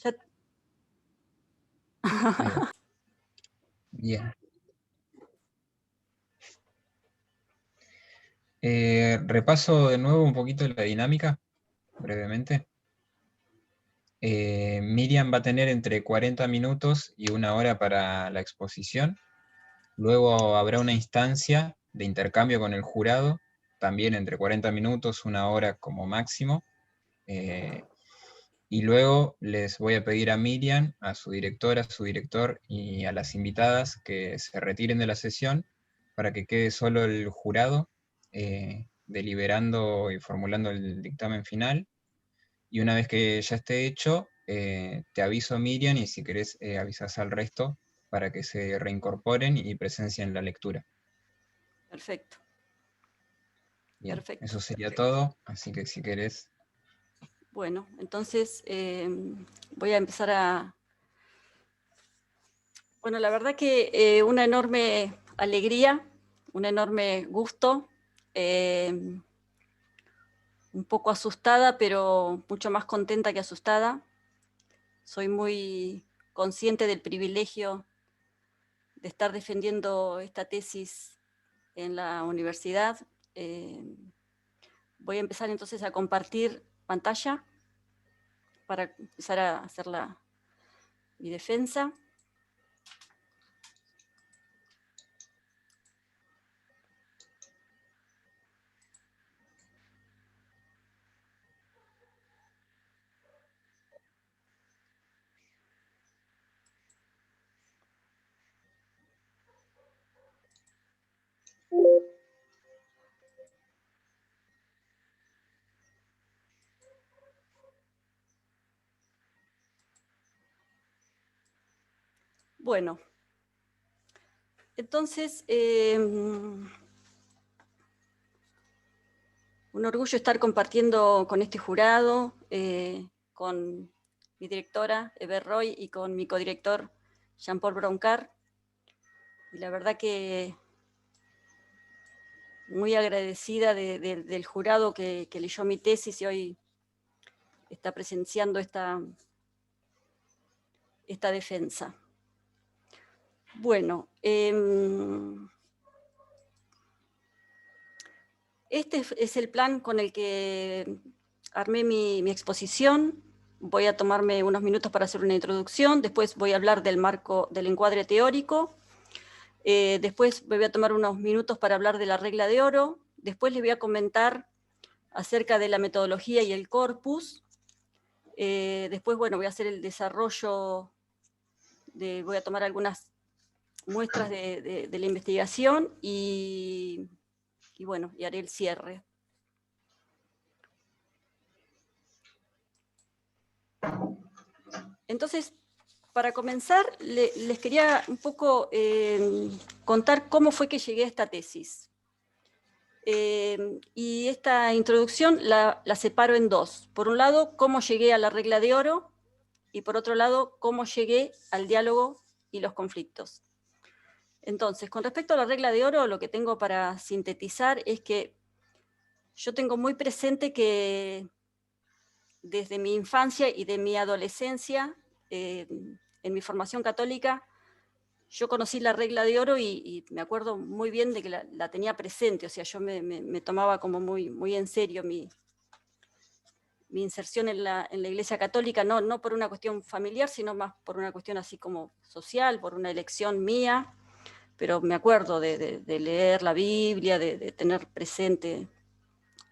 Ya- Ahí va. Bien. Repaso de nuevo un poquito la dinámica, brevemente. Miriam va a tener entre 40 minutos y 1 hora para la exposición. Luego habrá una instancia de intercambio con el jurado, también entre 40 minutos, 1 hora como máximo. Y luego les voy a pedir a Miriam, a su directora, a su director y a las invitadas que se retiren de la sesión para que quede solo el jurado deliberando y formulando el dictamen final. Y una vez que ya esté hecho, te aviso, Miriam, y si querés avisas al resto para que se reincorporen y presencien la lectura. Perfecto, Bien, perfecto. eso sería todo, así que si querés... Bueno, entonces voy a empezar a... Bueno, la verdad que una enorme alegría, un enorme gusto, un poco asustada, pero mucho más contenta que asustada. Soy muy consciente del privilegio de estar defendiendo esta tesis en la universidad. Voy a empezar entonces a compartir pantalla para empezar a hacer mi defensa. Bueno, entonces, un orgullo estar compartiendo con este jurado, con mi directora, Eber Roy, y con mi codirector, Jean-Paul Broncar. Y la verdad que muy agradecida del jurado que leyó mi tesis y hoy está presenciando esta defensa. Bueno, este es el plan con el que armé mi exposición. Voy a tomarme unos minutos para hacer una introducción, después voy a hablar del marco del encuadre teórico, después me voy a tomar unos minutos para hablar de la regla de oro, después les voy a comentar acerca de la metodología y el corpus, después, bueno, voy a hacer el desarrollo, voy a tomar algunas muestras de la investigación y bueno, y haré el cierre. Entonces, para comenzar, les quería un poco contar cómo fue que llegué a esta tesis. Y esta introducción la separo en dos. Por un lado, cómo llegué a la regla de oro, y por otro lado, cómo llegué al diálogo y los conflictos. Entonces, con respecto a la regla de oro, lo que tengo para sintetizar es que yo tengo muy presente que desde mi infancia y de mi adolescencia, en mi formación católica, yo conocí la regla de oro y me acuerdo muy bien de que la tenía presente, o sea, yo me tomaba como muy en serio mi inserción en la Iglesia Católica, no por una cuestión familiar, sino más por una cuestión así como social, por una elección mía, pero me acuerdo de leer la Biblia, de tener presente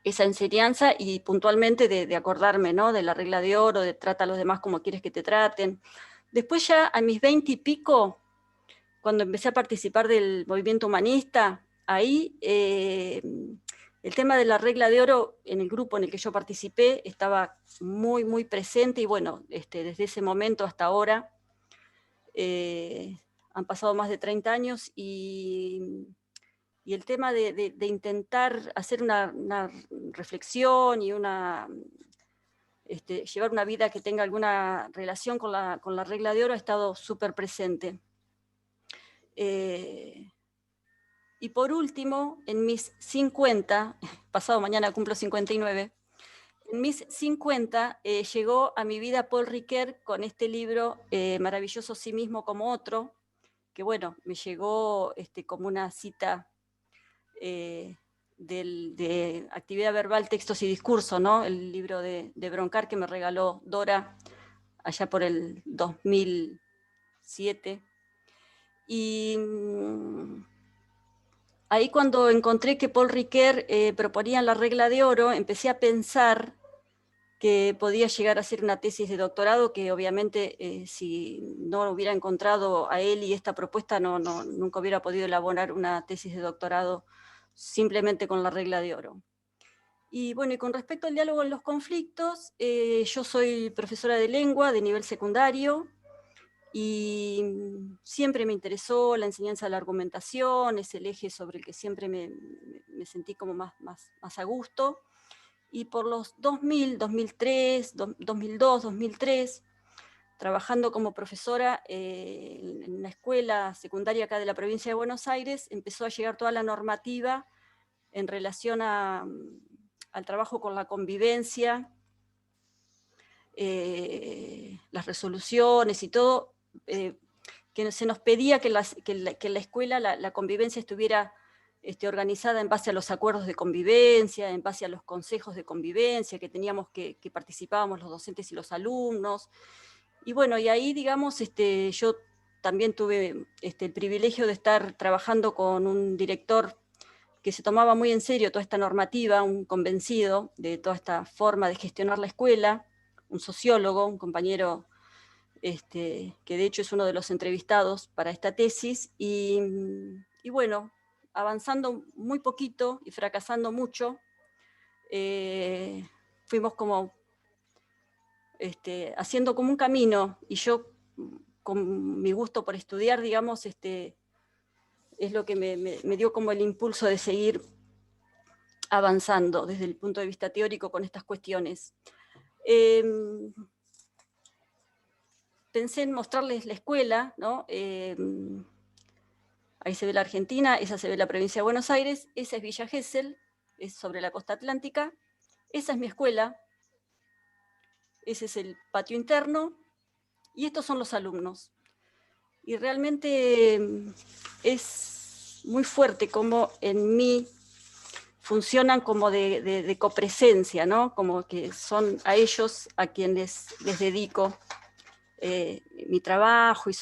esa enseñanza y puntualmente de acordarme, ¿no?, de la regla de oro, de trata a los demás como quieres que te traten. Después ya a mis 20 y pico, cuando empecé a participar del movimiento humanista, ahí el tema de la regla de oro en el grupo en el que yo participé estaba muy presente y bueno, desde ese momento hasta ahora han pasado más de 30 años y el tema de intentar hacer una reflexión y llevar una vida que tenga alguna relación con la regla de oro ha estado súper presente. Y por último, en mis 50, pasado mañana cumplo 59, En mis 50 llegó a mi vida Paul Ricoeur con este libro Maravilloso sí mismo como otro, que bueno, me llegó como una cita de actividad verbal, textos y discurso, ¿no? El libro de Broncar que me regaló Dora allá por el 2007. Y ahí cuando encontré que Paul Ricoeur proponía la regla de oro, empecé a pensar que podía llegar a ser una tesis de doctorado, que obviamente si no hubiera encontrado a él y esta propuesta, nunca hubiera podido elaborar una tesis de doctorado simplemente con la regla de oro. Y bueno, y con respecto al diálogo en los conflictos, yo soy profesora de lengua de nivel secundario, y siempre me interesó la enseñanza de la argumentación, es el eje sobre el que siempre me sentí como más a gusto. Y por los 2000, 2003, 2002, 2003, trabajando como profesora en una escuela secundaria acá de la provincia de Buenos Aires, empezó a llegar toda la normativa en relación al trabajo con la convivencia, las resoluciones y todo, que se nos pedía que en la escuela la convivencia estuviera organizada en base a los acuerdos de convivencia, en base a los consejos de convivencia, que teníamos que participábamos los docentes y los alumnos. Y bueno, y ahí, digamos, yo también tuve el privilegio de estar trabajando con un director que se tomaba muy en serio toda esta normativa, un convencido de toda esta forma de gestionar la escuela, un sociólogo, un compañero que de hecho es uno de los entrevistados para esta tesis, y bueno, avanzando muy poquito y fracasando mucho, fuimos como haciendo como un camino, y yo con mi gusto por estudiar, digamos, es lo que me dio como el impulso de seguir avanzando desde el punto de vista teórico con estas cuestiones. Pensé en mostrarles la escuela, ¿no? Ahí se ve la Argentina, esa se ve la provincia de Buenos Aires, esa es Villa Gesell, es sobre la costa atlántica, esa es mi escuela, ese es el patio interno, y estos son los alumnos. Y realmente es muy fuerte como en mí funcionan como de copresencia, ¿no? Como que son a ellos a quienes les dedico mi trabajo, y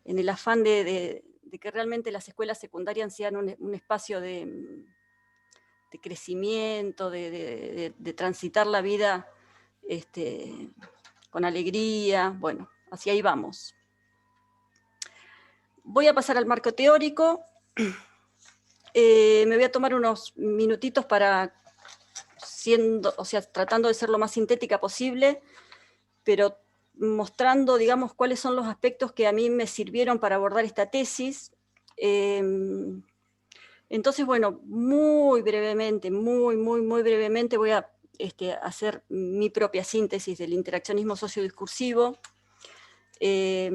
en el afán de que realmente las escuelas secundarias sean un espacio de crecimiento, de transitar la vida con alegría. Bueno, hacia ahí vamos. Voy a pasar al marco teórico. Me voy a tomar unos minutitos para, tratando de ser lo más sintética posible, pero mostrando, digamos, cuáles son los aspectos que a mí me sirvieron para abordar esta tesis. Entonces, bueno, muy brevemente voy a hacer mi propia síntesis del interaccionismo sociodiscursivo, que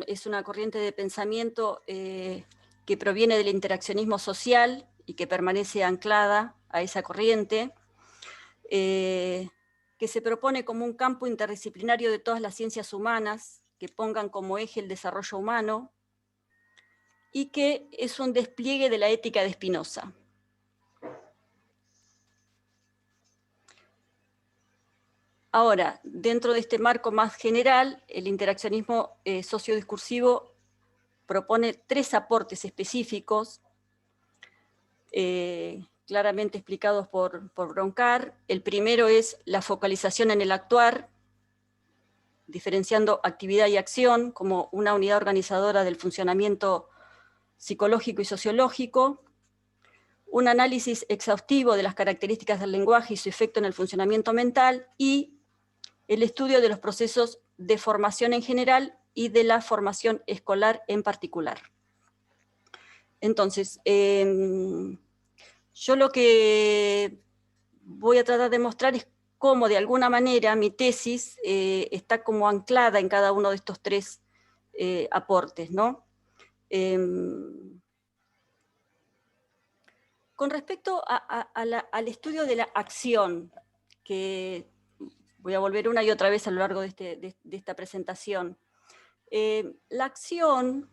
es una corriente de pensamiento que proviene del interaccionismo social y que permanece anclada a esa corriente, que se propone como un campo interdisciplinario de todas las ciencias humanas que pongan como eje el desarrollo humano, y que es un despliegue de la ética de Spinoza. Ahora, dentro de este marco más general, el interaccionismo sociodiscursivo propone 3 aportes específicos, claramente explicados por Broncar. El primero es la focalización en el actuar, diferenciando actividad y acción como una unidad organizadora del funcionamiento psicológico y sociológico, un análisis exhaustivo de las características del lenguaje y su efecto en el funcionamiento mental, y el estudio de los procesos de formación en general y de la formación escolar en particular. Entonces, yo lo que voy a tratar de mostrar es cómo de alguna manera mi tesis está como anclada en cada uno de estos 3 aportes, ¿no? Con respecto al estudio de la acción, que voy a volver una y otra vez a lo largo de esta presentación, la acción,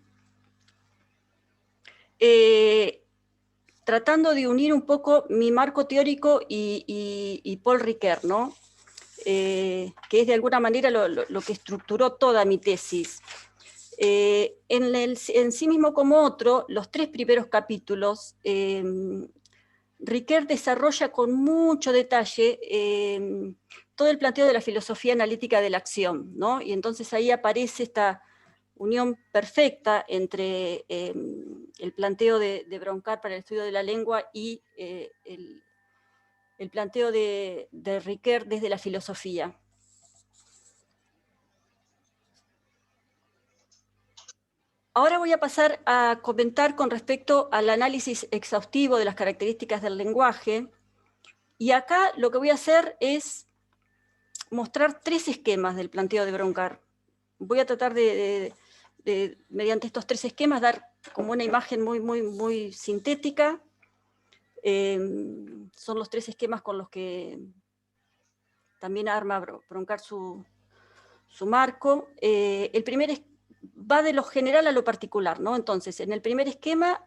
tratando de unir un poco mi marco teórico y Paul Ricoeur, ¿no? Que es de alguna manera lo que estructuró toda mi tesis. En sí mismo como otro, los 3 primeros capítulos, Ricoeur desarrolla con mucho detalle todo el planteo de la filosofía analítica de la acción, ¿no? Y entonces ahí aparece esta unión perfecta entre el planteo de Broncar para el estudio de la lengua y el planteo de Ricoeur desde la filosofía. Ahora voy a pasar a comentar con respecto al análisis exhaustivo de las características del lenguaje, y acá lo que voy a hacer es mostrar 3 esquemas del planteo de Broncar. Voy a tratar de mediante estos 3 esquemas, dar como una imagen muy sintética. Son los 3 esquemas con los que también arma Broncar su marco. El primer va de lo general a lo particular, ¿no? Entonces, en el primer esquema,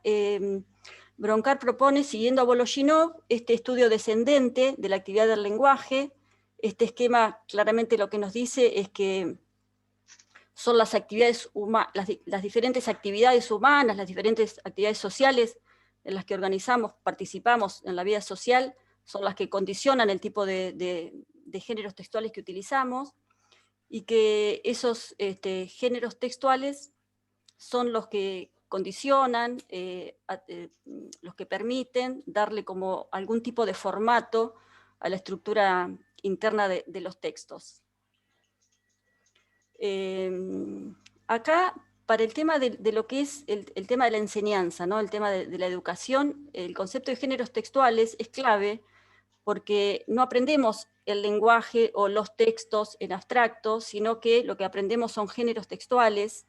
Broncar propone, siguiendo a Vologinov, este estudio descendente de la actividad del lenguaje. Este esquema claramente lo que nos dice es que son las actividades las diferentes actividades humanas, las diferentes actividades sociales en las que organizamos, participamos en la vida social, son las que condicionan el tipo de géneros textuales que utilizamos, y que esos géneros textuales son los que condicionan, los que permiten darle como algún tipo de formato a la estructura interna de los textos. Acá, para el tema de lo que es el tema de la enseñanza, ¿no? El tema de la educación, el concepto de géneros textuales es clave, porque no aprendemos el lenguaje o los textos en abstracto, sino que lo que aprendemos son géneros textuales,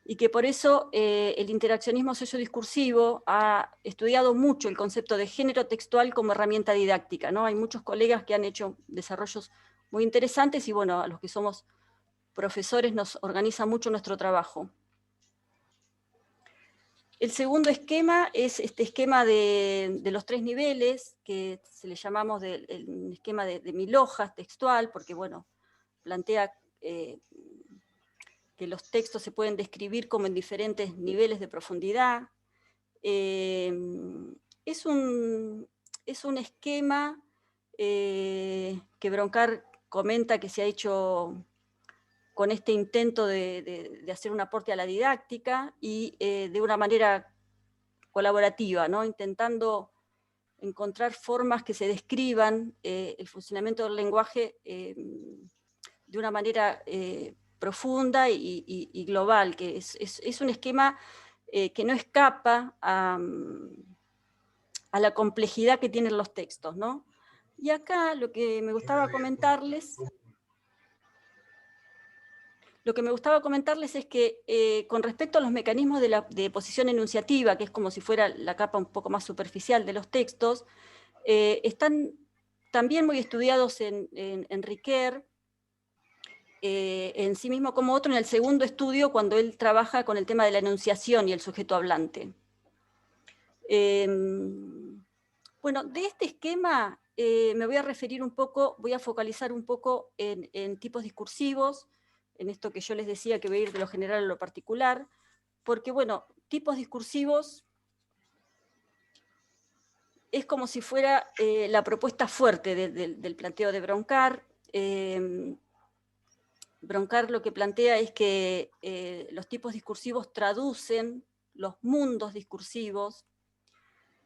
y que por eso el interaccionismo sociodiscursivo ha estudiado mucho el concepto de género textual como herramienta didáctica, ¿no? Hay muchos colegas que han hecho desarrollos muy interesantes, y bueno, a los que somos profesores nos organiza mucho nuestro trabajo. El segundo esquema es este esquema de los 3 niveles, que se le llamamos el esquema de 1000 hojas textual, porque bueno, plantea que los textos se pueden describir como en diferentes niveles de profundidad. Es un esquema que Broncar comenta que se ha hecho con este intento de hacer un aporte a la didáctica, y de una manera colaborativa, ¿no? Intentando encontrar formas que se describan el funcionamiento del lenguaje de una manera profunda y global, que es un esquema que no escapa a la complejidad que tienen los textos, ¿no? Y acá lo que me gustaba comentarles es que con respecto a los mecanismos de posición enunciativa, que es como si fuera la capa un poco más superficial de los textos, están también muy estudiados en Ricoeur, en sí mismo como otro, en el segundo estudio, cuando él trabaja con el tema de la enunciación y el sujeto hablante. Bueno, de este esquema me voy a referir un poco, voy a focalizar un poco en tipos discursivos, en esto que yo les decía que voy a ir de lo general a lo particular, porque bueno, tipos discursivos es como si fuera la propuesta fuerte del planteo de Broncar. Broncar lo que plantea es que los tipos discursivos traducen los mundos discursivos.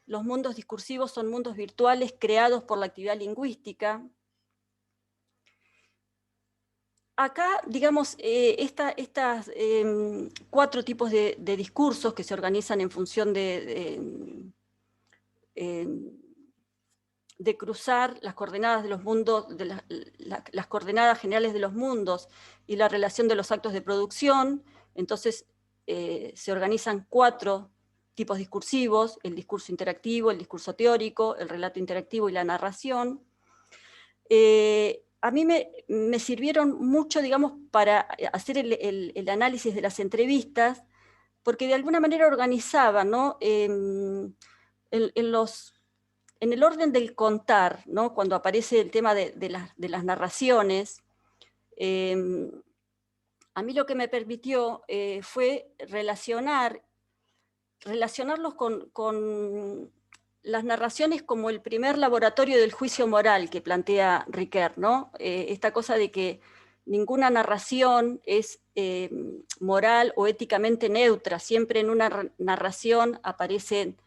Los mundos discursivos son mundos virtuales creados por la actividad lingüística. Acá, digamos, estas 4 tipos de discursos que se organizan en función de cruzar las coordenadas de los mundos, las coordenadas generales de los mundos y la relación de los actos de producción. Entonces se organizan 4 tipos discursivos, el discurso interactivo, el discurso teórico, el relato interactivo y la narración. A mí me sirvieron mucho, digamos, para hacer el análisis de las entrevistas, porque de alguna manera organizaba, ¿no? En el orden del contar, ¿no? Cuando aparece el tema de las narraciones, a mí lo que me permitió fue relacionarlos con las narraciones como el primer laboratorio del juicio moral que plantea Ricoeur, ¿no? Esta cosa de que ninguna narración es moral o éticamente neutra, siempre en una narración aparecen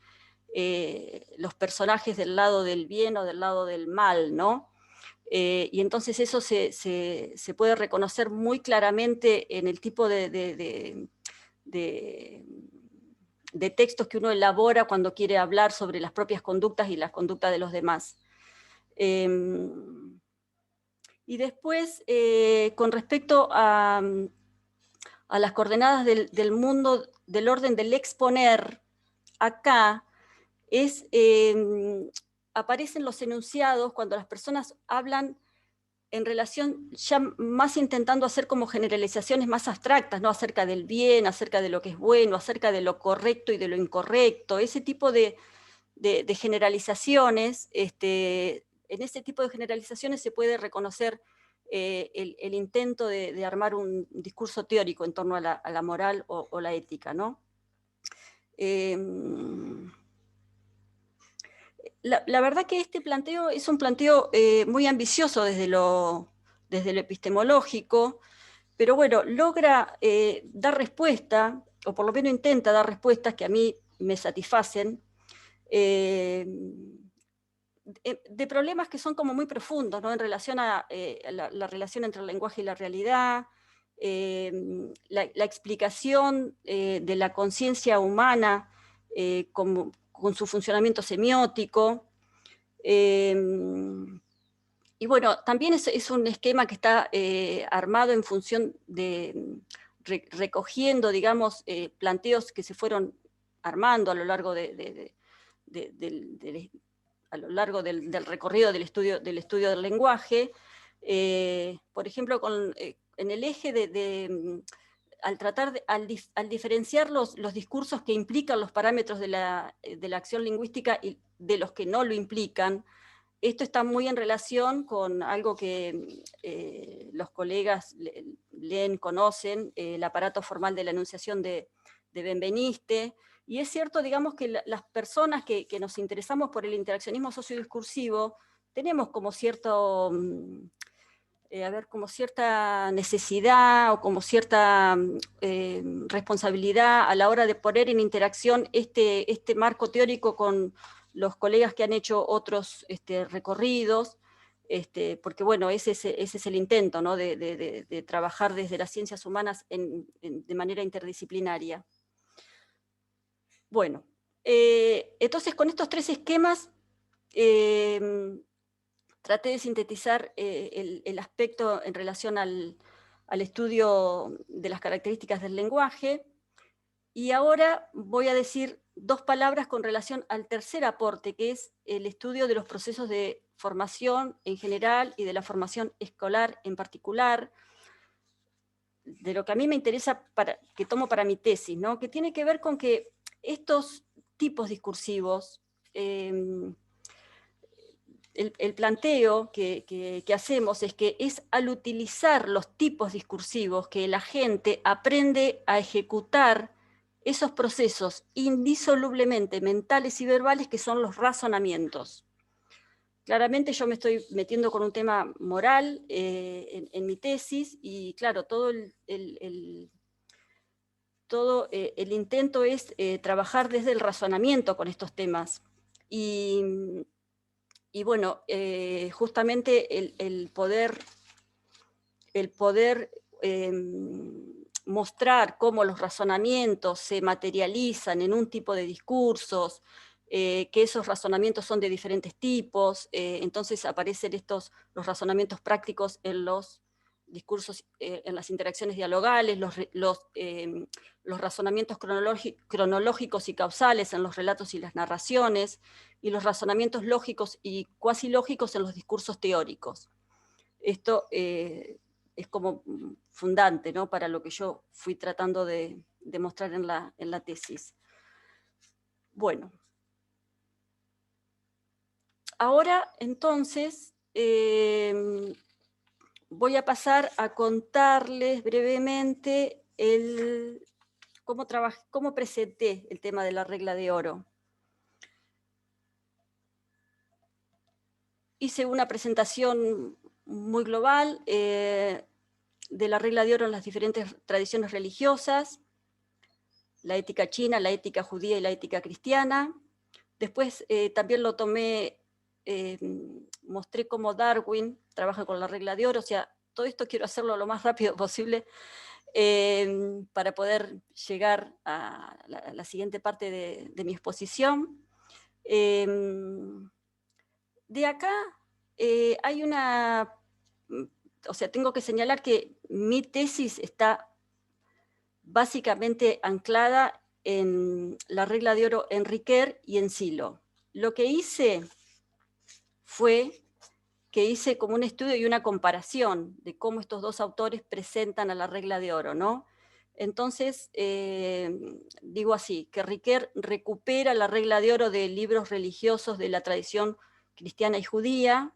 los personajes del lado del bien o del lado del mal, ¿no? Y entonces eso se puede reconocer muy claramente en el tipo de textos que uno elabora cuando quiere hablar sobre las propias conductas y las conductas de los demás. Y después, con respecto a las coordenadas del mundo, del orden del exponer, acá aparecen los enunciados cuando las personas hablan en relación, ya más intentando hacer como generalizaciones más abstractas, ¿no? Acerca del bien, acerca de lo que es bueno, acerca de lo correcto y de lo incorrecto, ese tipo de generalizaciones, en ese tipo de generalizaciones se puede reconocer el intento de armar un discurso teórico en torno a la moral o la ética, ¿no? La verdad que este planteo es un planteo muy ambicioso desde lo epistemológico, pero bueno, logra dar respuesta, o por lo menos intenta dar respuestas que a mí me satisfacen, de problemas que son como muy profundos, ¿no? En relación a la relación entre el lenguaje y la realidad, la explicación de la conciencia humana con su funcionamiento semiótico. Y bueno, también es un esquema que está armado en función de recogiendo, digamos, planteos que se fueron armando a lo largo a lo largo del recorrido del estudio del lenguaje. Por ejemplo, en el eje al diferenciar los discursos que implican los parámetros de la acción lingüística y de los que no lo implican, esto está muy en relación con algo que los colegas leen, conocen, el aparato formal de la enunciación de Benveniste, y es cierto, digamos, que las personas que nos interesamos por el interaccionismo sociodiscursivo tenemos como como cierta necesidad o como cierta responsabilidad a la hora de poner en interacción este marco teórico con los colegas que han hecho otros recorridos, porque bueno, ese es el intento, ¿no? de trabajar desde las ciencias humanas de manera interdisciplinaria. Bueno, entonces con estos tres esquemas traté de sintetizar el aspecto en relación al estudio de las características del lenguaje, y ahora voy a decir dos palabras con relación al tercer aporte, que es el estudio de los procesos de formación en general y de la formación escolar en particular, de lo que a mí me interesa, que tomo para mi tesis, ¿no? Que tiene que ver con que estos tipos discursivos, el planteo que hacemos es que es al utilizar los tipos discursivos que la gente aprende a ejecutar esos procesos indisolublemente mentales y verbales que son los razonamientos. Claramente yo me estoy metiendo con un tema moral en mi tesis, y claro, todo el intento es trabajar desde el razonamiento con estos temas. Y bueno, justamente el poder mostrar cómo los razonamientos se materializan en un tipo de discursos, que esos razonamientos son de diferentes tipos, entonces aparecen los razonamientos prácticos en los discursos en las interacciones dialogales, los razonamientos cronológicos y causales en los relatos y las narraciones, y los razonamientos lógicos y cuasi lógicos en los discursos teóricos. Esto es como fundante, ¿no?, para lo que yo fui tratando de mostrar en la tesis. Bueno. Ahora, entonces, voy a pasar a contarles brevemente cómo presenté el tema de la regla de oro. Hice una presentación muy global de la regla de oro en las diferentes tradiciones religiosas, la ética china, la ética judía y la ética cristiana. Después también lo tomé, mostré cómo Darwin trabaja con la regla de oro, o sea, todo esto quiero hacerlo lo más rápido posible para poder llegar a la siguiente parte de mi exposición. De acá hay o sea, tengo que señalar que mi tesis está básicamente anclada en la regla de oro en Riquer y en Silo. Lo que hice fue que hice como un estudio y una comparación de cómo estos dos autores presentan a la regla de oro, ¿no? Entonces, digo así, que Riquer recupera la regla de oro de libros religiosos de la tradición cristiana y judía,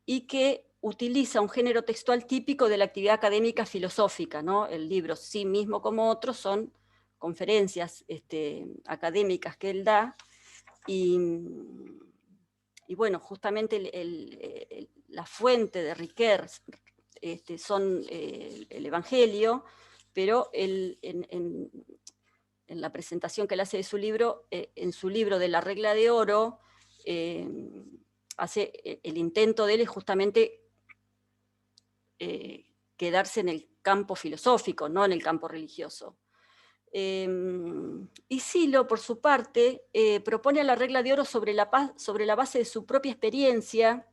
y que utiliza un género textual típico de la actividad académica filosófica, ¿no? El libro, sí mismo como otros, son conferencias académicas que él da, y bueno, justamente la fuente de Riquer son el Evangelio, pero en la presentación que él hace de su libro, en su libro de la regla de oro, hace el intento de él es justamente quedarse en el campo filosófico, no en el campo religioso. Y Silo, por su parte, propone la regla de oro sobre la base de su propia experiencia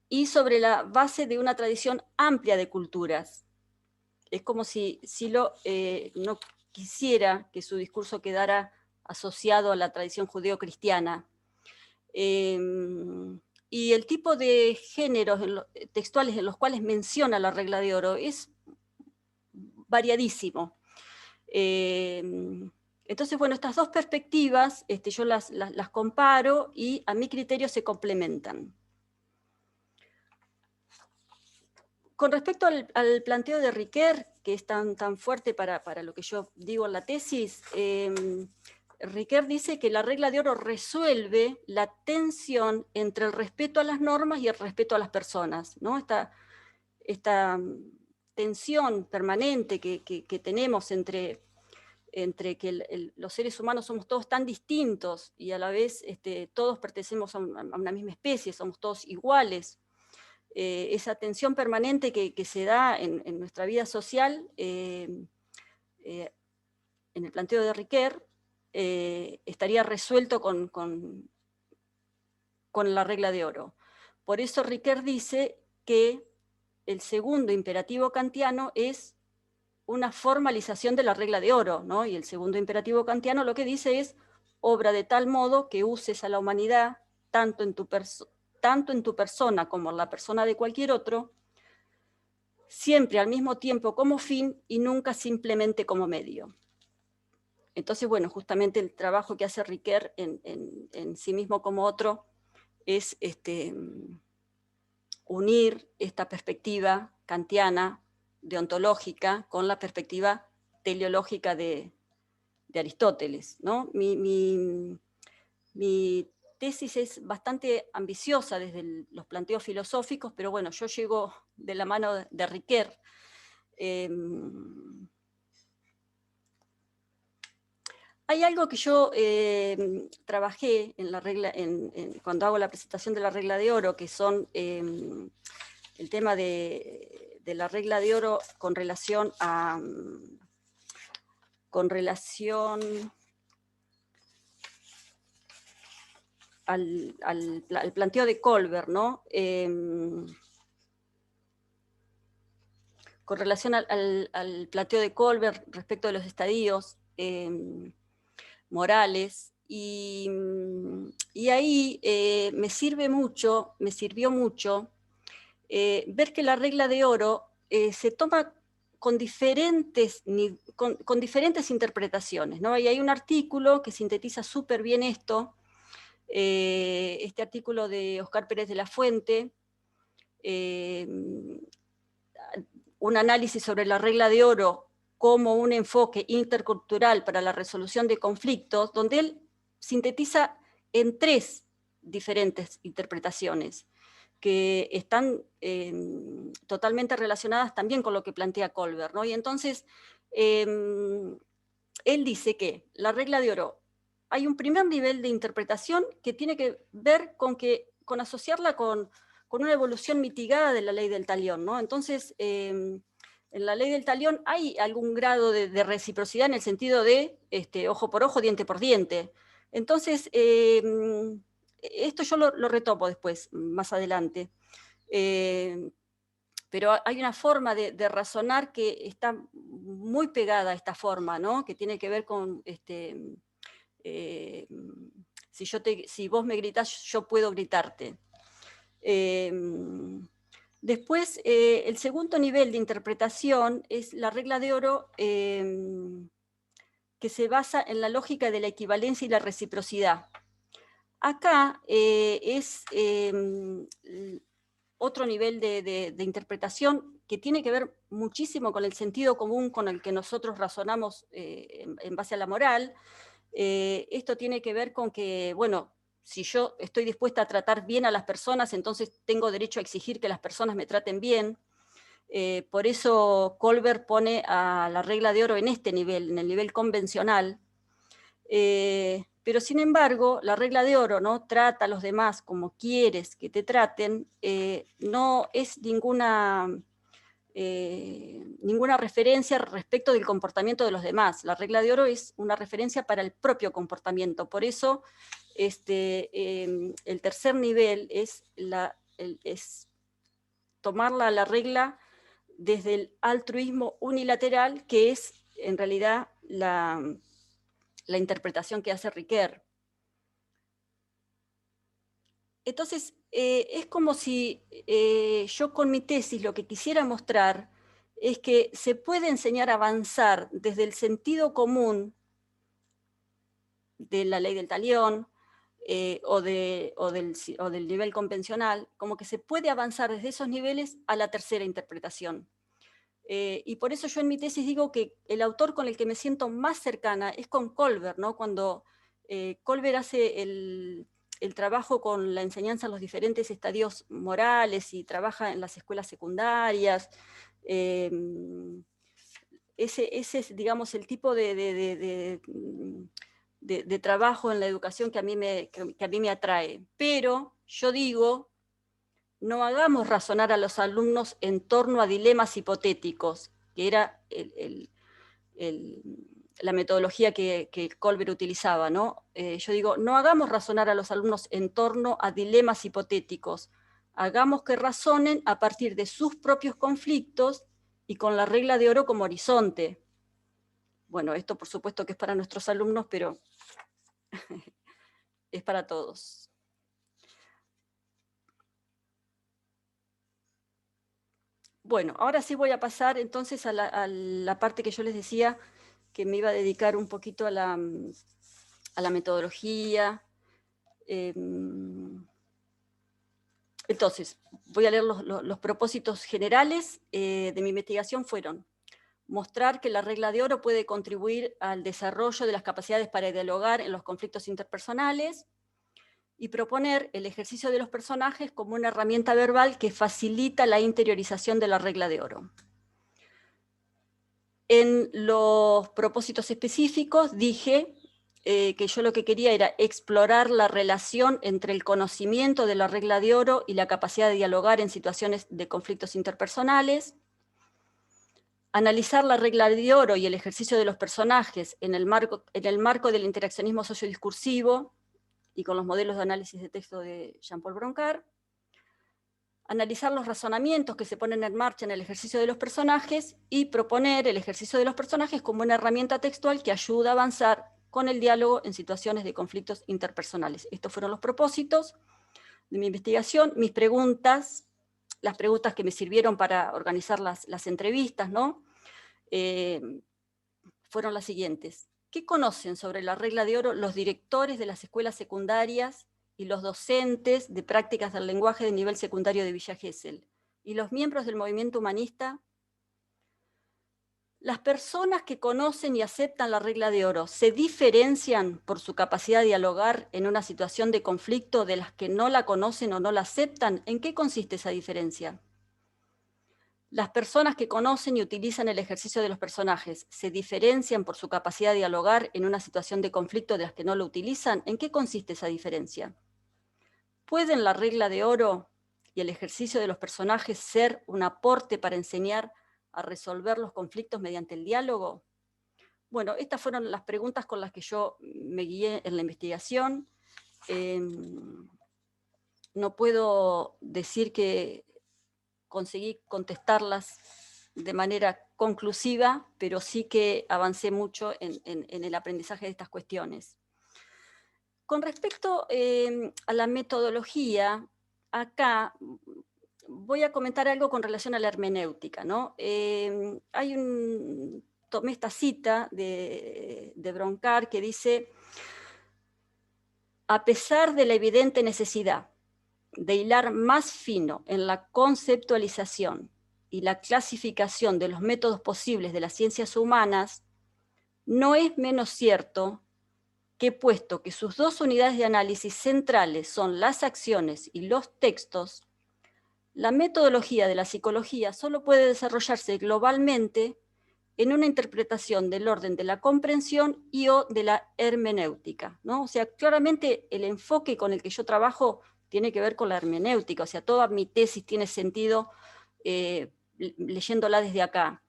y sobre la base de una tradición amplia de culturas. Es como si Silo no quisiera que su discurso quedara asociado a la tradición judeo-cristiana. Y el tipo de géneros textuales en los cuales menciona la regla de oro es variadísimo. Entonces, bueno, estas dos perspectivas yo las comparo y a mi criterio se complementan. Con respecto al planteo de Riquer, que es tan fuerte para lo que yo digo en la tesis, Riquer dice que la regla de oro resuelve la tensión entre el respeto a las normas y el respeto a las personas, ¿no? Esta tensión permanente que tenemos entre que los seres humanos somos todos tan distintos y a la vez todos pertenecemos a una misma especie, somos todos iguales. Esa tensión permanente que se da en nuestra vida social, en el planteo de Riquer, estaría resuelto con la regla de oro. Por eso Riquer dice que el segundo imperativo kantiano es una formalización de la regla de oro, ¿no? Y el segundo imperativo kantiano lo que dice es: obra de tal modo que uses a la humanidad, tanto en tu persona como en la persona de cualquier otro, siempre al mismo tiempo como fin y nunca simplemente como medio. Entonces, bueno, justamente el trabajo que hace Riquer en sí mismo como otro es unir esta perspectiva kantiana, deontológica, con la perspectiva teleológica de Aristóteles, ¿no? Mi tesis es bastante ambiciosa desde los planteos filosóficos, pero bueno, yo llego de la mano de Riquer. Hay algo que yo trabajé en la regla, cuando hago la presentación de la regla de oro, que son el tema de la regla de oro con relación al planteo de Colbert, ¿no? con relación al planteo de Kohlberg respecto de los estadios morales, y ahí me sirvió mucho ver que la regla de oro se toma con diferentes interpretaciones, ¿no? Y hay un artículo que sintetiza súper bien esto, este artículo de Oscar Pérez de la Fuente, un análisis sobre la regla de oro como un enfoque intercultural para la resolución de conflictos, donde él sintetiza en 3 diferentes interpretaciones que están totalmente relacionadas también con lo que plantea Kohlberg, ¿no? Y entonces, él dice que la regla de oro, hay un primer nivel de interpretación que tiene que ver con asociarla con una evolución mitigada de la ley del talión, ¿no? Entonces, en la ley del talión hay algún grado de reciprocidad en el sentido de ojo por ojo, diente por diente. Entonces, esto yo lo retomo después, más adelante. Pero hay una forma de razonar que está muy pegada a esta forma, ¿no? Que tiene que ver con, si vos me gritás, yo puedo gritarte. Después, el segundo nivel de interpretación es la regla de oro, que se basa en la lógica de la equivalencia y la reciprocidad. Acá es otro nivel de interpretación que tiene que ver muchísimo con el sentido común con el que nosotros razonamos en base a la moral. Esto tiene que ver con que, bueno, si yo estoy dispuesta a tratar bien a las personas, entonces tengo derecho a exigir que las personas me traten bien. Por eso Kohlberg pone a la regla de oro en este nivel, en el nivel convencional. Pero sin embargo, la regla de oro, ¿no? Trata a los demás como quieres que te traten, no es ninguna referencia respecto del comportamiento de los demás. La regla de oro es una referencia para el propio comportamiento. Por eso, el tercer nivel es tomar la regla desde el altruismo unilateral, que es en realidad la interpretación que hace Ricoeur. Entonces, es como si yo con mi tesis lo que quisiera mostrar es que se puede enseñar a avanzar desde el sentido común de la ley del talión o del nivel convencional, como que se puede avanzar desde esos niveles a la tercera interpretación. Y por eso yo en mi tesis digo que el autor con el que me siento más cercana es con Kohlberg, ¿no? Cuando Kohlberg hace el trabajo con la enseñanza en los diferentes estadios morales y trabaja en las escuelas secundarias. Ese es, digamos, el tipo de trabajo en la educación que a mí me atrae. Pero yo digo, no hagamos razonar a los alumnos en torno a dilemas hipotéticos, que era la metodología que Kohlberg utilizaba, ¿no? Yo digo, no hagamos razonar a los alumnos en torno a dilemas hipotéticos, hagamos que razonen a partir de sus propios conflictos y con la regla de oro como horizonte. Bueno, esto por supuesto que es para nuestros alumnos, pero es para todos. Bueno, ahora sí voy a pasar entonces a la parte que yo les decía que me iba a dedicar un poquito a la metodología. Entonces, voy a leer los propósitos generales de mi investigación. Fueron mostrar que la regla de oro puede contribuir al desarrollo de las capacidades para dialogar en los conflictos interpersonales, y proponer el ejercicio de los personajes como una herramienta verbal que facilita la interiorización de la regla de oro. En los propósitos específicos dije que yo lo que quería era explorar la relación entre el conocimiento de la regla de oro y la capacidad de dialogar en situaciones de conflictos interpersonales, analizar la regla de oro y el ejercicio de los personajes en el marco del interaccionismo sociodiscursivo y con los modelos de análisis de texto de Jean-Paul Broncard, analizar los razonamientos que se ponen en marcha en el ejercicio de los personajes y proponer el ejercicio de los personajes como una herramienta textual que ayuda a avanzar con el diálogo en situaciones de conflictos interpersonales. Estos fueron los propósitos de mi investigación. Mis preguntas, las preguntas que me sirvieron para organizar las entrevistas, ¿no? Fueron las siguientes. ¿Qué conocen sobre la regla de oro los directores de las escuelas secundarias y los docentes de prácticas del lenguaje de nivel secundario de Villa Gesell? ¿Y los miembros del movimiento humanista? Las personas que conocen y aceptan la regla de oro, ¿se diferencian por su capacidad de dialogar en una situación de conflicto de las que no la conocen o no la aceptan? ¿En qué consiste esa diferencia? Las personas que conocen y utilizan el ejercicio de los personajes, ¿se diferencian por su capacidad de dialogar en una situación de conflicto de las que no lo utilizan? ¿En qué consiste esa diferencia? ¿Pueden la regla de oro y el ejercicio de los personajes ser un aporte para enseñar a resolver los conflictos mediante el diálogo? Bueno, estas fueron las preguntas con las que yo me guié en la investigación. No puedo decir que conseguí contestarlas de manera conclusiva, pero sí que avancé mucho en el aprendizaje de estas cuestiones. Con respecto a la metodología, acá voy a comentar algo con relación a la hermenéutica, ¿no? Tomé esta cita de Broncar que dice: a pesar de la evidente necesidad de hilar más fino en la conceptualización y la clasificación de los métodos posibles de las ciencias humanas, no es menos cierto que, puesto que sus dos unidades de análisis centrales son las acciones y los textos, la metodología de la psicología solo puede desarrollarse globalmente en una interpretación del orden de la comprensión y o de la hermenéutica, ¿no? O sea, claramente el enfoque con el que yo trabajo tiene que ver con la hermenéutica, o sea, toda mi tesis tiene sentido leyéndola desde acá.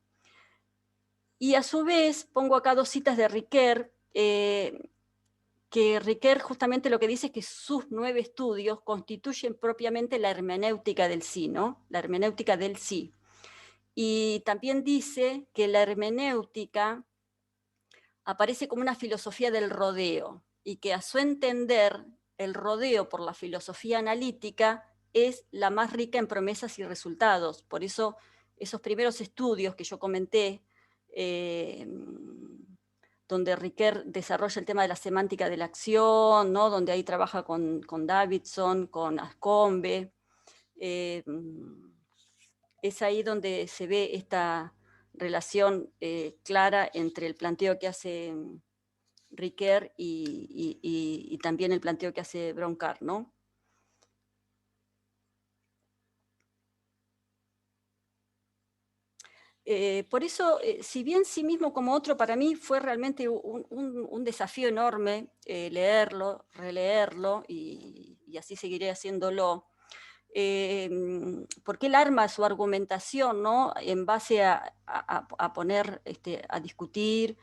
Y a su vez pongo acá dos citas de Riquet, que Riquet justamente lo que dice es que sus 9 estudios constituyen propiamente la hermenéutica del sí, ¿no? La hermenéutica del sí. Y también dice que la hermenéutica aparece como una filosofía del rodeo y que a su entender el rodeo por la filosofía analítica es la más rica en promesas y resultados. Por eso esos primeros estudios que yo comenté, donde Riquet desarrolla el tema de la semántica de la acción, ¿no? Donde ahí trabaja con Davidson, con Ascombe, es ahí donde se ve esta relación clara entre el planteo que hace Riquet y también el planteo que hace Broncar, ¿no? Por eso, si bien sí mismo como otro, para mí fue realmente un desafío enorme leerlo, releerlo, y así seguiré haciéndolo, porque él arma su argumentación, ¿no? En base a poner, a discutir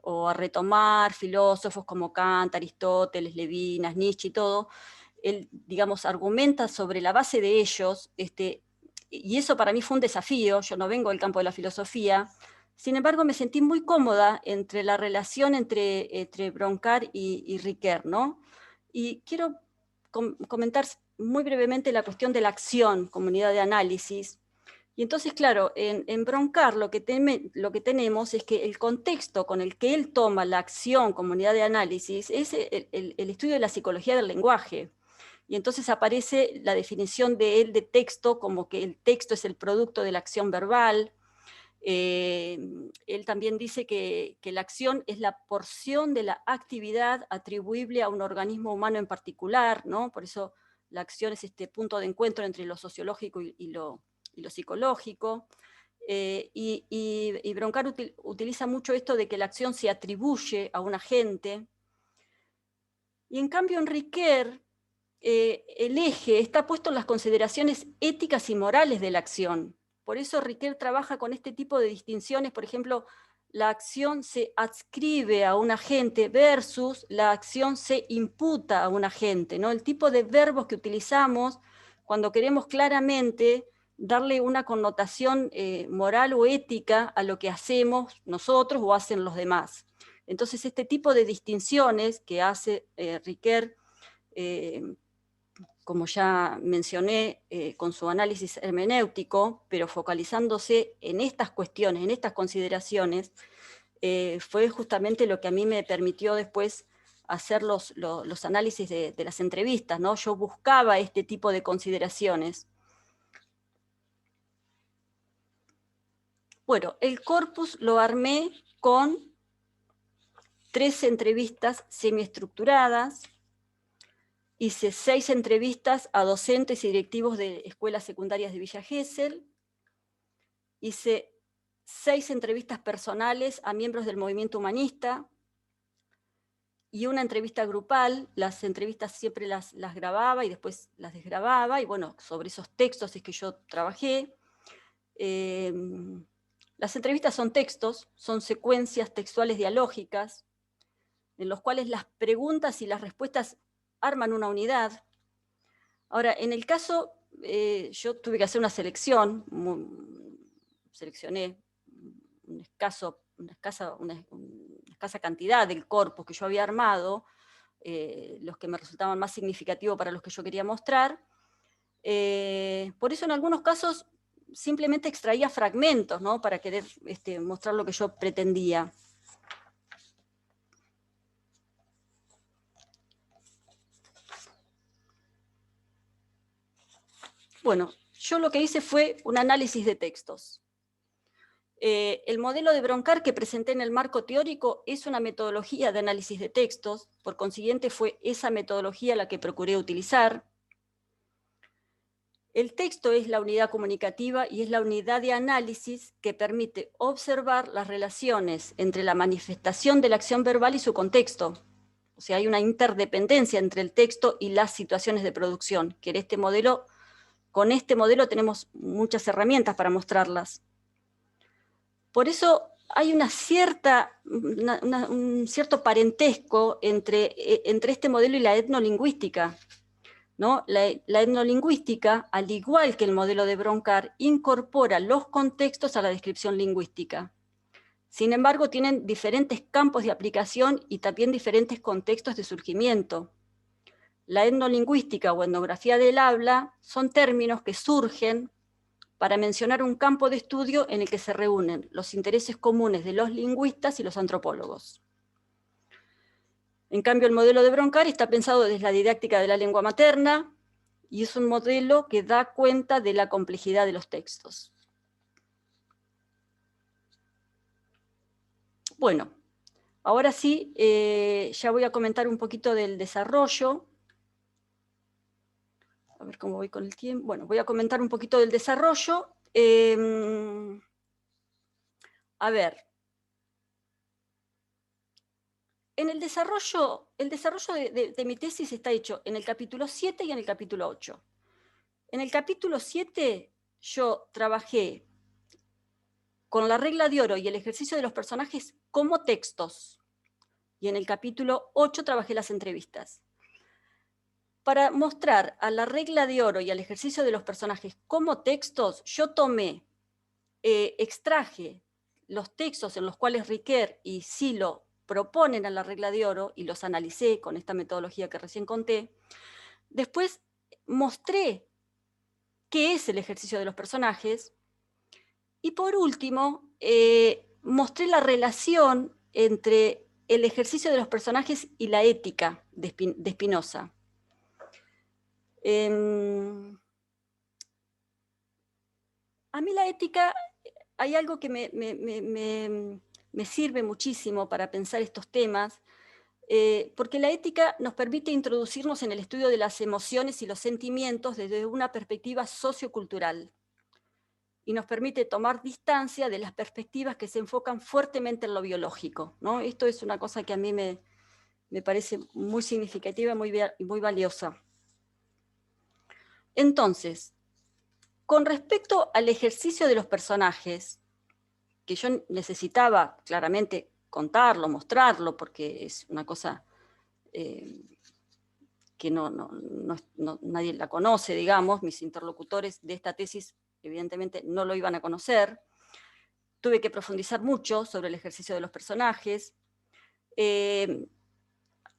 o a retomar filósofos como Kant, Aristóteles, Levinas, Nietzsche y todo. Él, digamos, argumenta sobre la base de ellos, y eso para mí fue un desafío. Yo no vengo del campo de la filosofía. Sin embargo, me sentí muy cómoda entre la relación entre Broncar y Riquet, ¿no? Y quiero comentar muy brevemente la cuestión de la acción como unidad de análisis. Y entonces, claro, en Broncar lo que tenemos es que el contexto con el que él toma la acción como unidad de análisis es el estudio de la psicología del lenguaje. Y entonces aparece la definición de él de texto como que el texto es el producto de la acción verbal. Él también dice que la acción es la porción de la actividad atribuible a un organismo humano en particular, ¿no? Por eso la acción es este punto de encuentro entre lo sociológico y lo psicológico. Y Broncar utiliza mucho esto de que la acción se atribuye a un agente. Y en cambio en Riquet, el eje está puesto en las consideraciones éticas y morales de la acción. Por eso Riquet trabaja con este tipo de distinciones. Por ejemplo, la acción se adscribe a un agente versus la acción se imputa a un agente, ¿no? El tipo de verbos que utilizamos cuando queremos claramente darle una connotación moral o ética a lo que hacemos nosotros o hacen los demás. Entonces, este tipo de distinciones que hace Riquet, como ya mencioné, con su análisis hermenéutico, pero focalizándose en estas cuestiones, en estas consideraciones, fue justamente lo que a mí me permitió después hacer los análisis de las entrevistas, ¿no? Yo buscaba este tipo de consideraciones. Bueno, el corpus lo armé con 3 entrevistas semiestructuradas, hice 6 entrevistas a docentes y directivos de escuelas secundarias de Villa Gesell, hice 6 entrevistas personales a miembros del movimiento humanista y una entrevista grupal. Las entrevistas siempre las grababa y después las desgrababa, y bueno, sobre esos textos es que yo trabajé. Las entrevistas son textos, son secuencias textuales dialógicas, en los cuales las preguntas y las respuestas arman una unidad. Ahora, en el caso, yo tuve que hacer una selección, seleccioné una escasa cantidad del corpus que yo había armado, los que me resultaban más significativos para los que yo quería mostrar. Por eso en algunos casos simplemente extraía fragmentos, ¿no? Para querer mostrar lo que yo pretendía. Bueno, yo lo que hice fue un análisis de textos. El modelo de Broncar que presenté en el marco teórico es una metodología de análisis de textos, por consiguiente fue esa metodología la que procuré utilizar. El texto es la unidad comunicativa y es la unidad de análisis que permite observar las relaciones entre la manifestación de la acción verbal y su contexto. O sea, hay una interdependencia entre el texto y las situaciones de producción, que con este modelo tenemos muchas herramientas para mostrarlas. Por eso hay un cierto parentesco entre este modelo y la etnolingüística, ¿no? La etnolingüística, al igual que el modelo de Broncar, incorpora los contextos a la descripción lingüística. Sin embargo, tienen diferentes campos de aplicación y también diferentes contextos de surgimiento. La etnolingüística o etnografía del habla son términos que surgen para mencionar un campo de estudio en el que se reúnen los intereses comunes de los lingüistas y los antropólogos. En cambio, el modelo de Broncar está pensado desde la didáctica de la lengua materna y es un modelo que da cuenta de la complejidad de los textos. Bueno, ahora sí, ya voy a comentar un poquito del desarrollo. A ver cómo voy con el tiempo. Bueno, voy a comentar un poquito del desarrollo. A ver. En el desarrollo de mi tesis está hecho en el capítulo 7 y en el capítulo 8. En el capítulo 7 yo trabajé con la regla de oro y el ejercicio de los personajes como textos. Y en el capítulo 8 trabajé las entrevistas. Para mostrar a la regla de oro y al ejercicio de los personajes como textos, yo extraje los textos en los cuales Riquet y Sylow proponen a la regla de oro y los analicé con esta metodología que recién conté. Después mostré qué es el ejercicio de los personajes y por último mostré la relación entre el ejercicio de los personajes y la ética de Spinoza. A mí la ética, hay algo que me sirve muchísimo para pensar estos temas, porque la ética nos permite introducirnos en el estudio de las emociones y los sentimientos desde una perspectiva sociocultural, y nos permite tomar distancia de las perspectivas que se enfocan fuertemente en lo biológico, ¿no? Esto es una cosa que a mí me parece muy significativa y muy valiosa. Entonces, con respecto al ejercicio de los personajes, que yo necesitaba claramente contarlo, mostrarlo, porque es una cosa que que nadie la conoce, digamos, mis interlocutores de esta tesis evidentemente no lo iban a conocer. Tuve que profundizar mucho sobre el ejercicio de los personajes.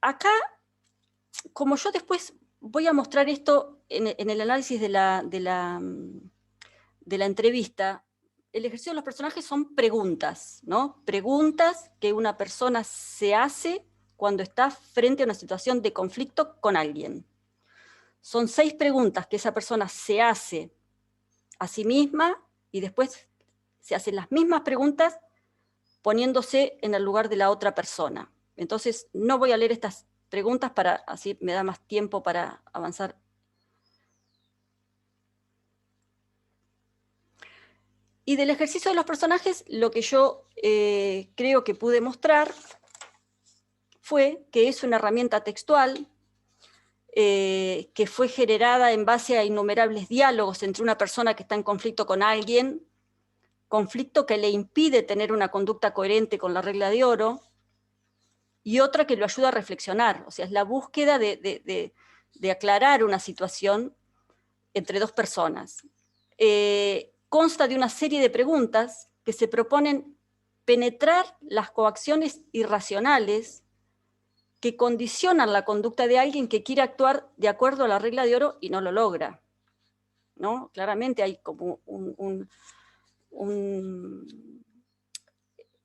Acá, como yo después voy a mostrar esto en el análisis de la entrevista, el ejercicio de los personajes son preguntas, ¿no? Preguntas que una persona se hace cuando está frente a una situación de conflicto con alguien. Son 6 preguntas que esa persona se hace a sí misma y después se hacen las mismas preguntas poniéndose en el lugar de la otra persona. Entonces, no voy a leer estas preguntas para así me da más tiempo para avanzar. Y del ejercicio de los personajes, lo que yo creo que pude mostrar fue que es una herramienta textual que fue generada en base a innumerables diálogos entre una persona que está en conflicto con alguien, conflicto que le impide tener una conducta coherente con la regla de oro, y otra que lo ayuda a reflexionar. O sea, es la búsqueda de aclarar una situación entre 2 personas. Consta de una serie de preguntas que se proponen penetrar las coacciones irracionales que condicionan la conducta de alguien que quiere actuar de acuerdo a la regla de oro y no lo logra, ¿no? Claramente hay como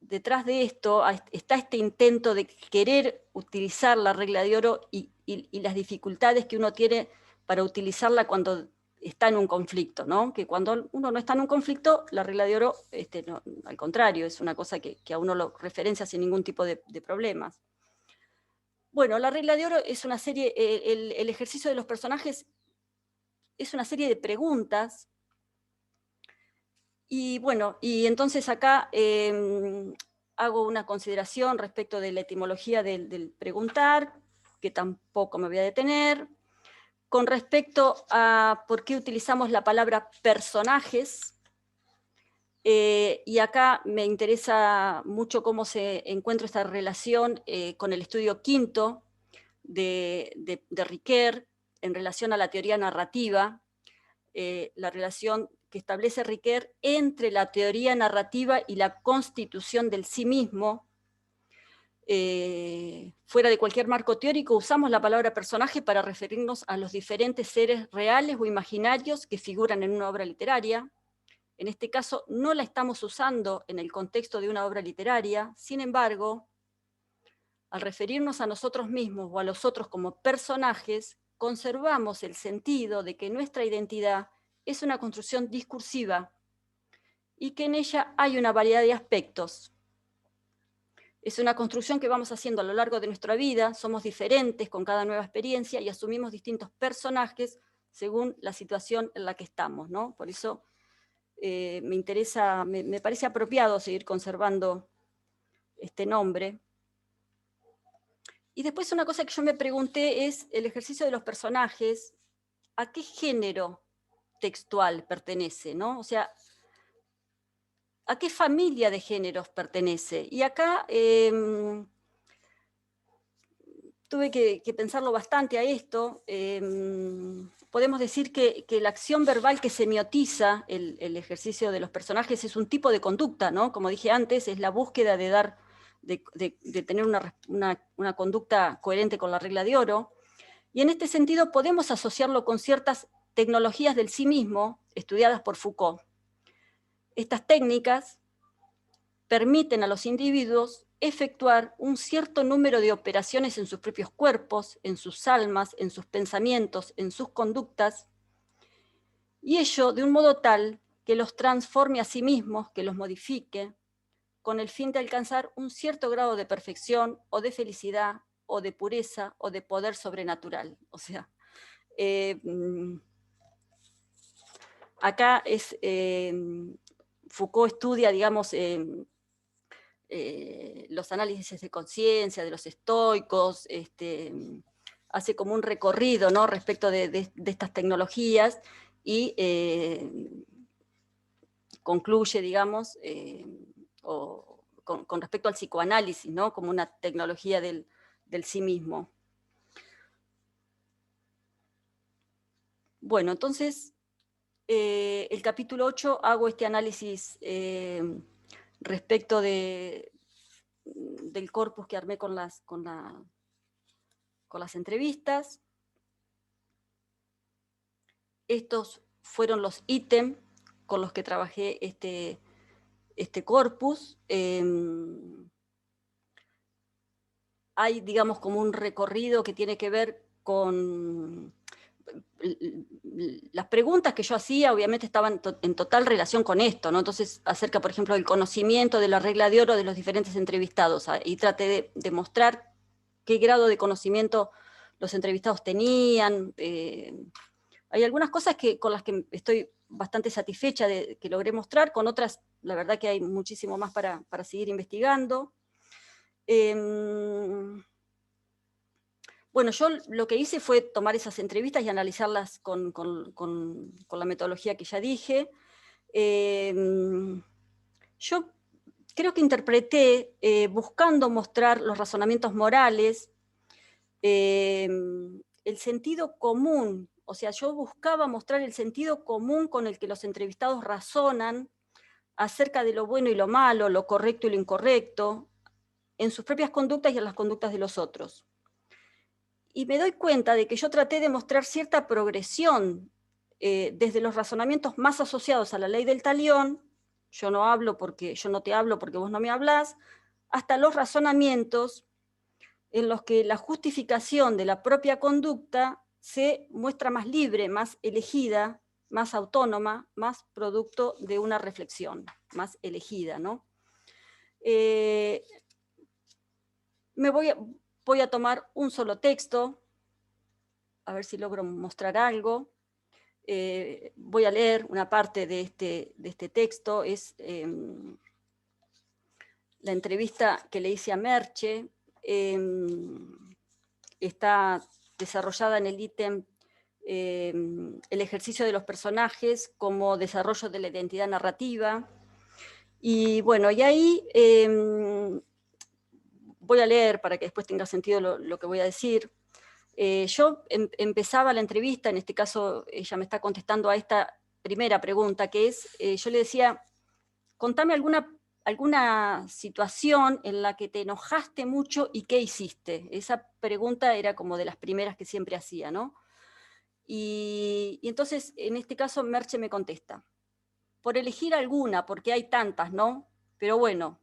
detrás de esto está este intento de querer utilizar la regla de oro y las dificultades que uno tiene para utilizarla cuando está en un conflicto, ¿no? Que cuando uno no está en un conflicto, la regla de oro, no, al contrario, es una cosa que a uno lo referencia sin ningún tipo de problemas. Bueno, la regla de oro es una serie, el ejercicio de los personajes es una serie de preguntas. Y bueno, y entonces acá hago una consideración respecto de la etimología del preguntar, que tampoco me voy a detener. Con respecto a por qué utilizamos la palabra personajes, y acá me interesa mucho cómo se encuentra esta relación con el estudio quinto de Riquet en relación a la teoría narrativa, la relación que establece Riquet entre la teoría narrativa y la constitución del sí mismo. Fuera de cualquier marco teórico, usamos la palabra personaje para referirnos a los diferentes seres reales o imaginarios que figuran en una obra literaria. En este caso, no la estamos usando en el contexto de una obra literaria. Sin embargo, al referirnos a nosotros mismos o a los otros como personajes, conservamos el sentido de que nuestra identidad es una construcción discursiva y que en ella hay una variedad de aspectos. Es una construcción que vamos haciendo a lo largo de nuestra vida, somos diferentes con cada nueva experiencia y asumimos distintos personajes según la situación en la que estamos, ¿no? Por eso me parece apropiado seguir conservando este nombre. Y después una cosa que yo me pregunté es el ejercicio de los personajes, ¿a qué género textual pertenece, ¿no? O sea, ¿a qué familia de géneros pertenece? Y acá tuve que pensarlo bastante a esto. Podemos decir que la acción verbal que semiotiza el ejercicio de los personajes es un tipo de conducta, ¿no? Como dije antes, es la búsqueda de tener una conducta coherente con la regla de oro. Y en este sentido podemos asociarlo con ciertas tecnologías del sí mismo estudiadas por Foucault. Estas técnicas permiten a los individuos efectuar un cierto número de operaciones en sus propios cuerpos, en sus almas, en sus pensamientos, en sus conductas, y ello de un modo tal que los transforme a sí mismos, que los modifique, con el fin de alcanzar un cierto grado de perfección o de felicidad o de pureza o de poder sobrenatural. O sea, acá Foucault estudia, digamos, los análisis de conciencia de los estoicos, hace como un recorrido, ¿no? Respecto de estas tecnologías y concluye, digamos, con respecto al psicoanálisis, ¿no? Como una tecnología del sí mismo. Bueno, entonces, el capítulo 8 hago este análisis respecto del corpus que armé con las entrevistas. Estos fueron los ítems con los que trabajé este corpus. Hay, digamos, como un recorrido que tiene que ver con las preguntas que yo hacía, obviamente estaban en total relación con esto, ¿no? Entonces, acerca, por ejemplo, del conocimiento de la regla de oro de los diferentes entrevistados, y traté de mostrar qué grado de conocimiento los entrevistados tenían. Hay algunas cosas con las que estoy bastante satisfecha de que logré mostrar, con otras, la verdad que hay muchísimo más para seguir investigando. Bueno, yo lo que hice fue tomar esas entrevistas y analizarlas con la metodología que ya dije. Yo creo que interpreté, buscando mostrar los razonamientos morales, el sentido común, o sea, yo buscaba mostrar el sentido común con el que los entrevistados razonan acerca de lo bueno y lo malo, lo correcto y lo incorrecto, en sus propias conductas y en las conductas de los otros. Y me doy cuenta de que yo traté de mostrar cierta progresión desde los razonamientos más asociados a la ley del talión, yo no te hablo porque vos no me hablás, hasta los razonamientos en los que la justificación de la propia conducta se muestra más libre, más elegida, más autónoma, más producto de una reflexión, más elegida, ¿no? Voy a tomar un solo texto, a ver si logro mostrar algo. Voy a leer una parte de este texto, es la entrevista que le hice a Merche, está desarrollada en el ítem el ejercicio de los personajes como desarrollo de la identidad narrativa. Y bueno, y ahí voy a leer para que después tenga sentido lo que voy a decir. Yo empezaba la entrevista, en este caso ella me está contestando a esta primera pregunta, que es, yo le decía, contame alguna situación en la que te enojaste mucho y qué hiciste. Esa pregunta era como de las primeras que siempre hacía, ¿no? Y entonces, en este caso, Merche me contesta, por elegir alguna, porque hay tantas, ¿no? Pero bueno,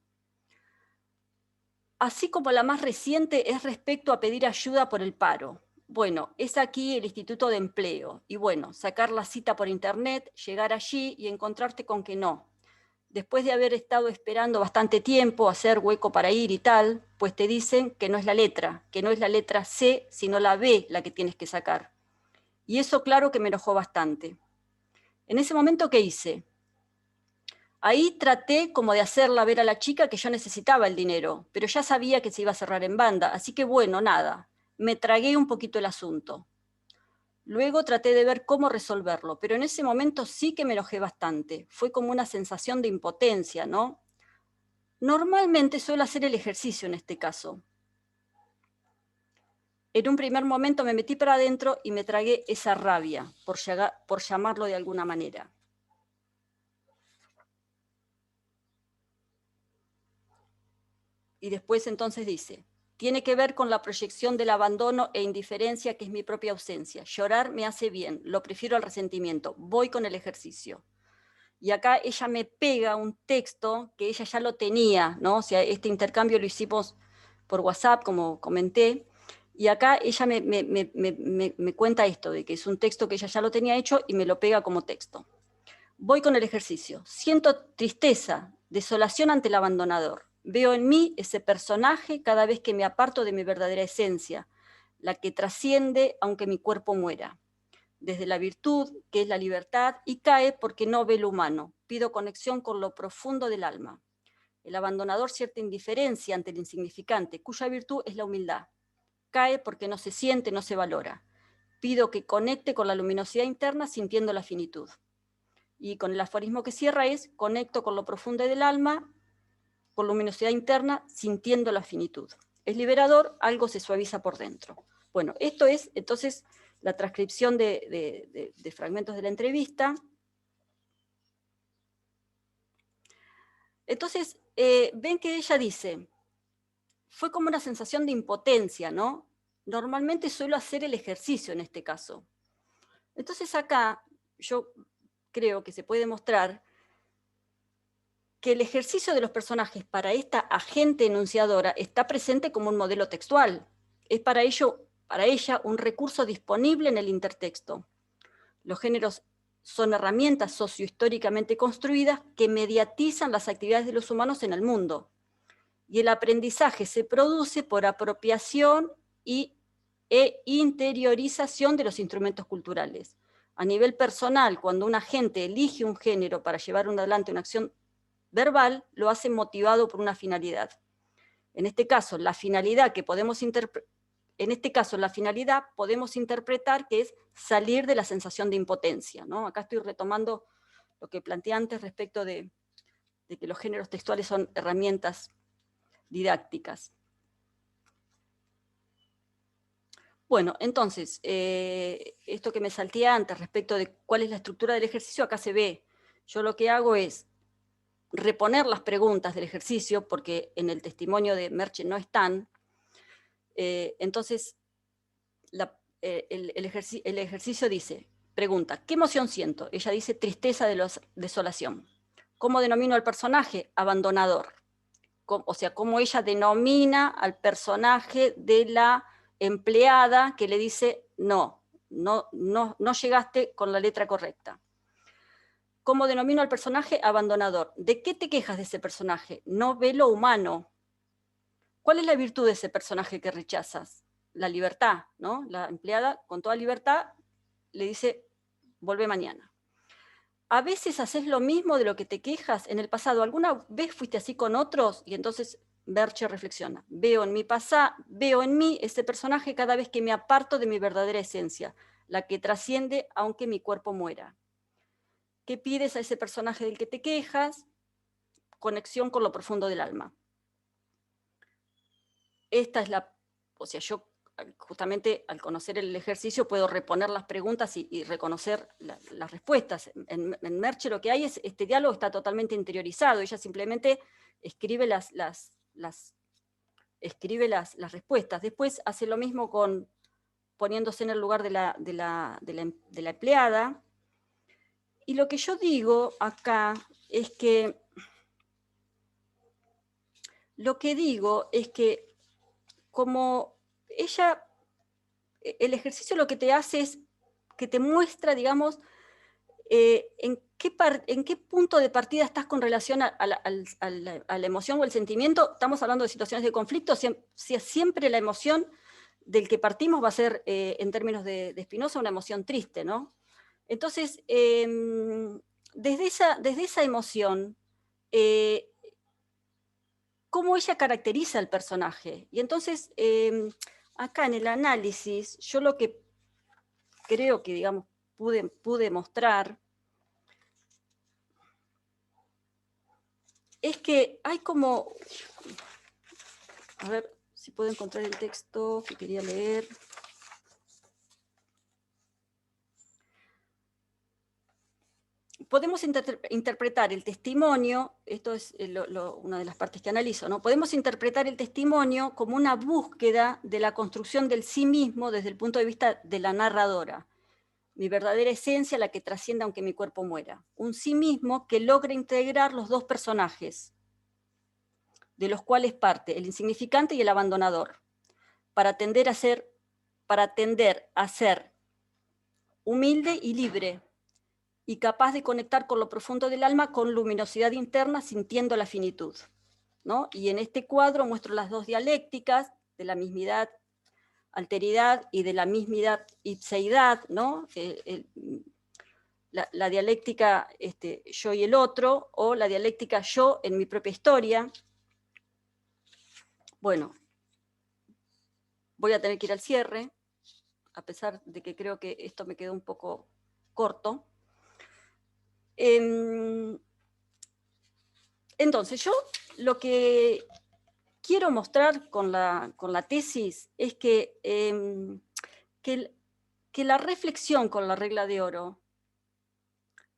así como la más reciente es respecto a pedir ayuda por el paro. Bueno, es aquí el Instituto de Empleo. Y bueno, sacar la cita por internet, llegar allí y encontrarte con que no. Después de haber estado esperando bastante tiempo, hacer hueco para ir y tal, pues te dicen que no es la letra C, sino la B la que tienes que sacar. Y eso claro que me enojó bastante. En ese momento, ¿qué hice? Ahí traté como de hacerla ver a la chica que yo necesitaba el dinero, pero ya sabía que se iba a cerrar en banda, así que bueno, nada, me tragué un poquito el asunto. Luego traté de ver cómo resolverlo, pero en ese momento sí que me enojé bastante. Fue como una sensación de impotencia, ¿no? Normalmente suelo hacer el ejercicio en este caso. En un primer momento me metí para adentro y me tragué esa rabia, por llamarlo de alguna manera. Y después entonces dice, tiene que ver con la proyección del abandono e indiferencia que es mi propia ausencia. Llorar me hace bien, lo prefiero al resentimiento. Voy con el ejercicio. Y acá ella me pega un texto que ella ya lo tenía, ¿no? O sea, este intercambio lo hicimos por WhatsApp, como comenté, y acá ella me cuenta esto, de que es un texto que ella ya lo tenía hecho y me lo pega como texto. Voy con el ejercicio. Siento tristeza, desolación ante el abandonador. Veo en mí ese personaje cada vez que me aparto de mi verdadera esencia, la que trasciende aunque mi cuerpo muera. Desde la virtud, que es la libertad, y cae porque no ve lo humano. Pido conexión con lo profundo del alma. El abandonador cierta indiferencia ante el insignificante, cuya virtud es la humildad. Cae porque no se siente, no se valora. Pido que conecte con la luminosidad interna sintiendo la finitud. Y con el aforismo que cierra es, conecto con lo profundo del alma, con luminosidad interna, sintiendo la finitud. Es liberador, algo se suaviza por dentro. Bueno, esto es entonces la transcripción de fragmentos de la entrevista. Entonces, ven que ella dice, fue como una sensación de impotencia, ¿no? Normalmente suelo hacer el ejercicio en este caso. Entonces acá yo creo que se puede mostrar que el ejercicio de los personajes para esta agente enunciadora está presente como un modelo textual. Es para ella un recurso disponible en el intertexto. Los géneros son herramientas sociohistóricamente construidas que mediatizan las actividades de los humanos en el mundo. Y el aprendizaje se produce por apropiación e interiorización de los instrumentos culturales. A nivel personal, cuando un agente elige un género para llevar adelante una acción verbal, lo hace motivado por una finalidad. En este caso, la finalidad podemos interpretar que es salir de la sensación de impotencia, ¿no? Acá estoy retomando lo que planteé antes respecto de que los géneros textuales son herramientas didácticas. Bueno, entonces, esto que me salté antes respecto de cuál es la estructura del ejercicio, acá se ve. Yo lo que hago es reponer las preguntas del ejercicio, porque en el testimonio de Merche no están. Entonces, el ejercicio dice, pregunta, ¿qué emoción siento? Ella dice tristeza, desolación. ¿Cómo denomino al personaje? Abandonador. O sea, cómo ella denomina al personaje de la empleada que le dice, no llegaste con la letra correcta. ¿Cómo denomino al personaje? Abandonador. ¿De qué te quejas de ese personaje? No ve lo humano. ¿Cuál es la virtud de ese personaje que rechazas? La libertad, ¿no? La empleada, con toda libertad, le dice, vuelve mañana. A veces haces lo mismo de lo que te quejas en el pasado. ¿Alguna vez fuiste así con otros? Y entonces Merche reflexiona. Veo en mí ese personaje cada vez que me aparto de mi verdadera esencia, la que trasciende aunque mi cuerpo muera. ¿Qué pides a ese personaje del que te quejas? Conexión con lo profundo del alma. Esta es o sea, yo justamente al conocer el ejercicio puedo reponer las preguntas y reconocer las respuestas. En Merche lo que hay es, este diálogo está totalmente interiorizado, ella simplemente escribe las respuestas. Después hace lo mismo poniéndose en el lugar de la empleada. Y lo que yo digo acá es que como ella, el ejercicio lo que te hace es que te muestra, digamos, en qué punto de partida estás con relación a la emoción o el sentimiento. Estamos hablando de situaciones de conflicto, siempre la emoción del que partimos va a ser, en términos de Spinoza, una emoción triste, ¿no? Entonces, desde esa emoción, cómo ella caracteriza al personaje. Y entonces, acá en el análisis, yo lo que creo que, digamos, pude mostrar es que hay como, a ver si puedo encontrar el texto que quería leer. Podemos interpretar el testimonio, esto es una de las partes que analizo, ¿no? Podemos interpretar el testimonio como una búsqueda de la construcción del sí mismo desde el punto de vista de la narradora. Mi verdadera esencia, la que trasciende aunque mi cuerpo muera. Un sí mismo que logra integrar los dos personajes, de los cuales parte el insignificante y el abandonador, para tender a ser humilde y libre, y capaz de conectar con lo profundo del alma con luminosidad interna, sintiendo la finitud, ¿no? Y en este cuadro muestro las dos dialécticas de la mismidad, alteridad, y de la mismidad, ipseidad, ¿no? La dialéctica yo y el otro, o la dialéctica yo en mi propia historia. Bueno, voy a tener que ir al cierre, a pesar de que creo que esto me quedó un poco corto. Entonces, yo lo que quiero mostrar con la tesis es que que la reflexión con la regla de oro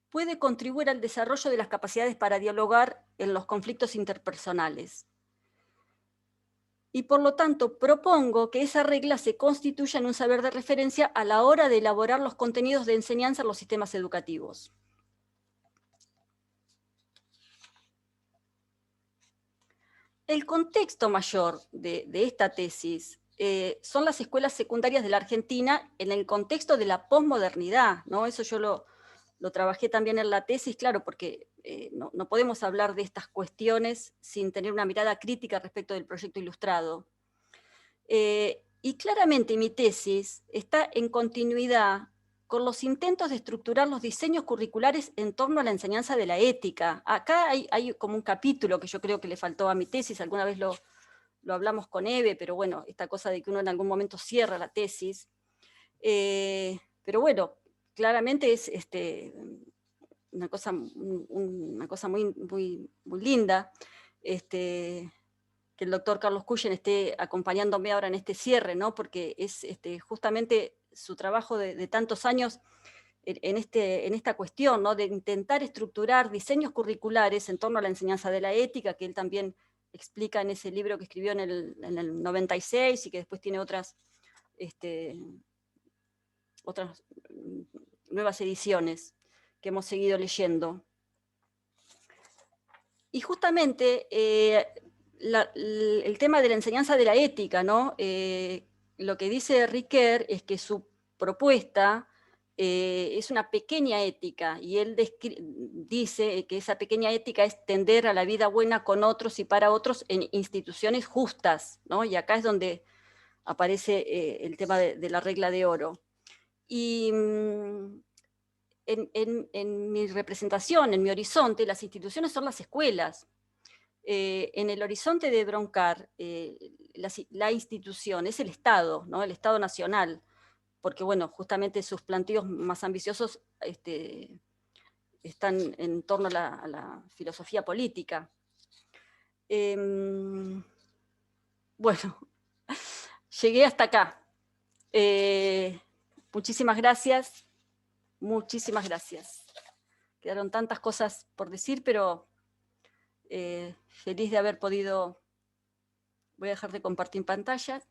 puede contribuir al desarrollo de las capacidades para dialogar en los conflictos interpersonales. Y por lo tanto propongo que esa regla se constituya en un saber de referencia a la hora de elaborar los contenidos de enseñanza en los sistemas educativos. El contexto mayor de esta tesis son las escuelas secundarias de la Argentina en el contexto de la posmodernidad, ¿no? Eso yo lo trabajé también en la tesis, claro, porque no podemos hablar de estas cuestiones sin tener una mirada crítica respecto del proyecto ilustrado. Y claramente mi tesis está en continuidad con los intentos de estructurar los diseños curriculares en torno a la enseñanza de la ética. Acá hay como un capítulo que yo creo que le faltó a mi tesis, alguna vez lo hablamos con Eve, pero bueno, esta cosa de que uno en algún momento cierra la tesis. Pero bueno, claramente es una cosa muy linda, que el doctor Carlos Cuyen esté acompañándome ahora en este cierre, ¿no? Porque es justamente su trabajo de tantos años en esta cuestión, ¿no? De intentar estructurar diseños curriculares en torno a la enseñanza de la ética, que él también explica en ese libro que escribió en el 96 y que después tiene otras nuevas ediciones que hemos seguido leyendo. Y justamente el tema de la enseñanza de la ética, ¿no? Lo que dice Riquer es que su propuesta es una pequeña ética, y él dice que esa pequeña ética es tender a la vida buena con otros y para otros en instituciones justas, ¿no? Y acá es donde aparece el tema de la regla de oro. Y en mi representación, en mi horizonte, las instituciones son las escuelas. En el horizonte de Broncar, la institución es el Estado, ¿no? El Estado Nacional, porque bueno, justamente sus planteos más ambiciosos están en torno a la filosofía política. Bueno, llegué hasta acá. Muchísimas gracias. Muchísimas gracias. Quedaron tantas cosas por decir, pero feliz de haber podido. Voy a dejar de compartir pantalla.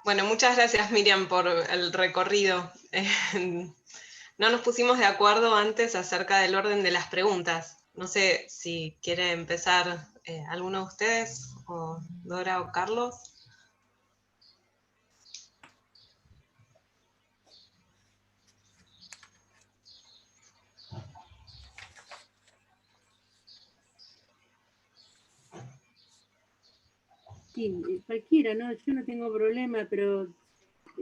Bueno, muchas gracias, Miriam, por el recorrido. No nos pusimos de acuerdo antes acerca del orden de las preguntas. No sé si quiere empezar alguno de ustedes, o Dora o Carlos. Sí, cualquiera, ¿no? Yo no tengo problema, pero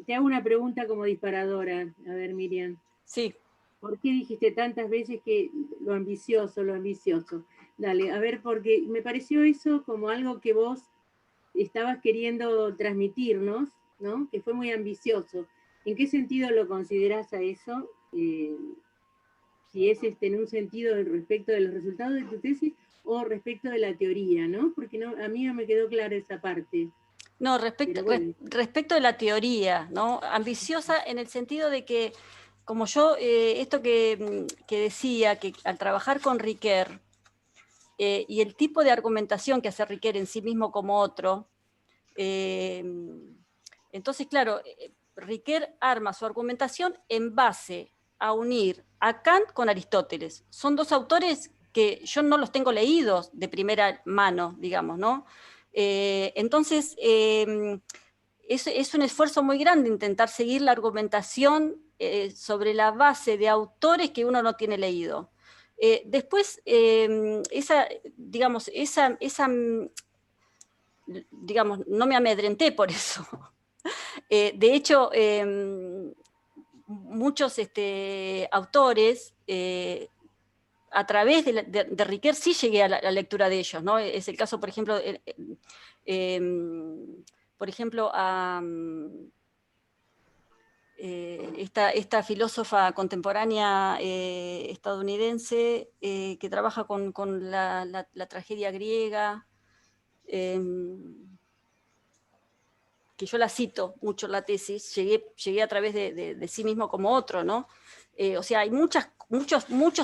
te hago una pregunta como disparadora. A ver, Miriam. Sí. ¿Por qué dijiste tantas veces que lo ambicioso, lo ambicioso? Dale, a ver, porque me pareció eso como algo que vos estabas queriendo transmitirnos, ¿no? Que fue muy ambicioso. ¿En qué sentido lo considerás a eso? Si es en un sentido respecto de los resultados de tu tesis o respecto de la teoría, ¿no? Porque no, a mí no me quedó clara esa parte. No, respecto de la teoría, ¿no? Ambiciosa en el sentido de que, como yo, esto que decía, que al trabajar con Riquer, y el tipo de argumentación que hace Riquer en sí mismo como otro, entonces, claro, Riquer arma su argumentación en base a unir a Kant con Aristóteles. Son dos autores que yo no los tengo leídos de primera mano, digamos, ¿no? Entonces, es un esfuerzo muy grande intentar seguir la argumentación sobre la base de autores que uno no tiene leído. Después, digamos, no me amedrenté por eso. De hecho, muchos autores a través de Riquer sí llegué a la lectura de ellos, ¿no? Es el caso, por ejemplo, a esta filósofa contemporánea estadounidense que trabaja con la tragedia griega, que yo la cito mucho en la tesis, llegué a través de sí mismo como otro, ¿no? O sea, hay muchos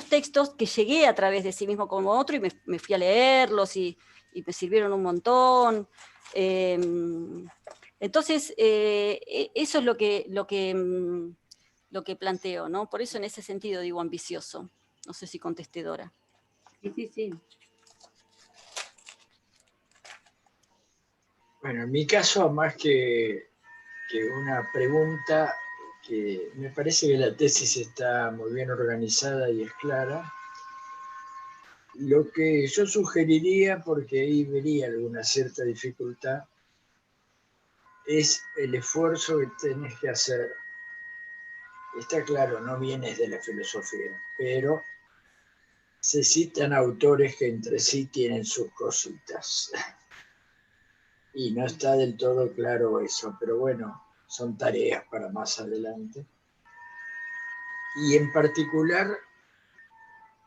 textos que llegué a través de sí mismo como otro y me fui a leerlos y me sirvieron un montón. Entonces, eso es lo que planteo, ¿no? Por eso en ese sentido digo ambicioso. No sé si contesté, Dora. Sí. Bueno, en mi caso, más que una pregunta, que me parece que la tesis está muy bien organizada y es clara. Lo que yo sugeriría, porque ahí vería alguna cierta dificultad, es el esfuerzo que tenés que hacer. Está claro, no vienes de la filosofía, pero se citan autores que entre sí tienen sus cositas. Y no está del todo claro eso, pero bueno, son tareas para más adelante. Y en particular,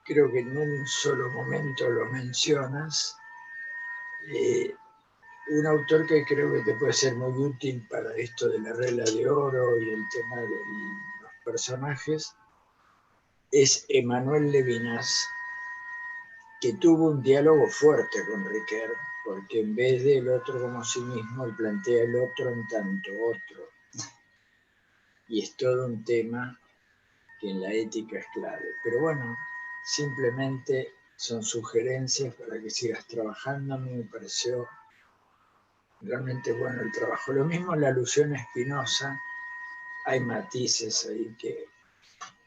creo que en un solo momento lo mencionas, un autor que creo que te puede ser muy útil para esto de la regla de oro y el tema de los personajes, es Emmanuel Levinas, que tuvo un diálogo fuerte con Riquer, porque en vez del otro como sí mismo, él plantea el otro en tanto otro. Y es todo un tema que en la ética es clave. Pero bueno, simplemente son sugerencias para que sigas trabajando. A mí me pareció realmente bueno el trabajo. Lo mismo la alusión a Spinoza, hay matices ahí que...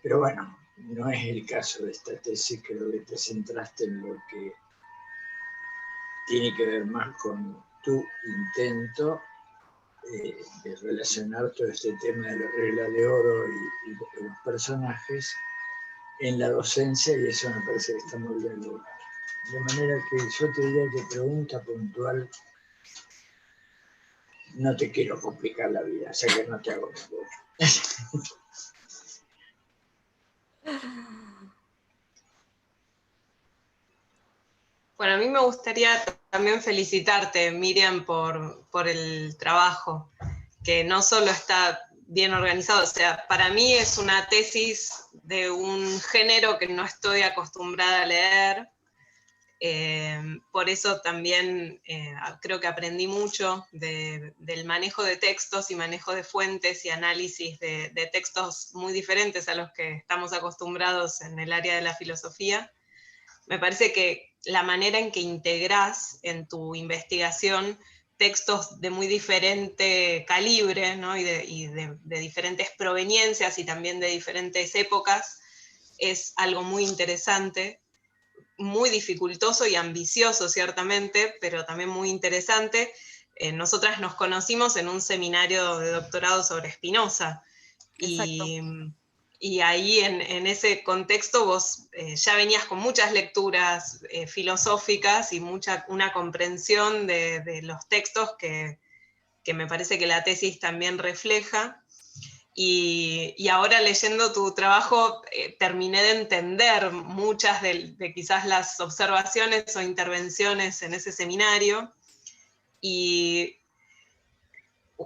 Pero bueno, no es el caso de esta tesis, creo que te centraste en lo que tiene que ver más con tu intento de relacionar todo este tema de la regla de oro y de los personajes en la docencia, y eso me parece que está muy bien logrado. De manera que yo te diría que pregunta puntual, no te quiero complicar la vida, o sea que no te hago ninguna. Bueno, a mí me gustaría también felicitarte, Miriam, por el trabajo, que no solo está bien organizado, o sea, para mí es una tesis de un género que no estoy acostumbrada a leer, por eso también creo que aprendí mucho del manejo de textos y manejo de fuentes y análisis de textos muy diferentes a los que estamos acostumbrados en el área de la filosofía. Me parece que la manera en que integrás en tu investigación textos de muy diferente calibre, ¿no? y de diferentes proveniencias y también de diferentes épocas, es algo muy interesante, muy dificultoso y ambicioso ciertamente, pero también muy interesante. Nosotras nos conocimos en un seminario de doctorado sobre Spinoza. Y ahí en ese contexto vos ya venías con muchas lecturas filosóficas y una comprensión de los textos que me parece que la tesis también refleja. Y ahora leyendo tu trabajo terminé de entender muchas de quizás las observaciones o intervenciones en ese seminario. Y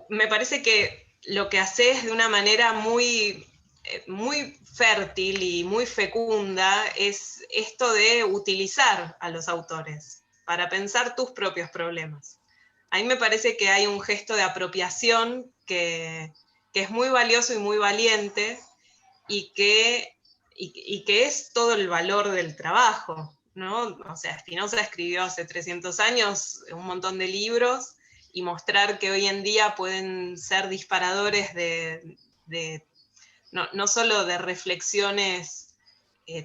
me parece que lo que haces de una manera muy fértil y muy fecunda es esto de utilizar a los autores para pensar tus propios problemas. A mí me parece que hay un gesto de apropiación que es muy valioso y muy valiente y que es todo el valor del trabajo, ¿no? O sea, Spinoza escribió hace 300 años un montón de libros y mostrar que hoy en día pueden ser disparadores no solo de reflexiones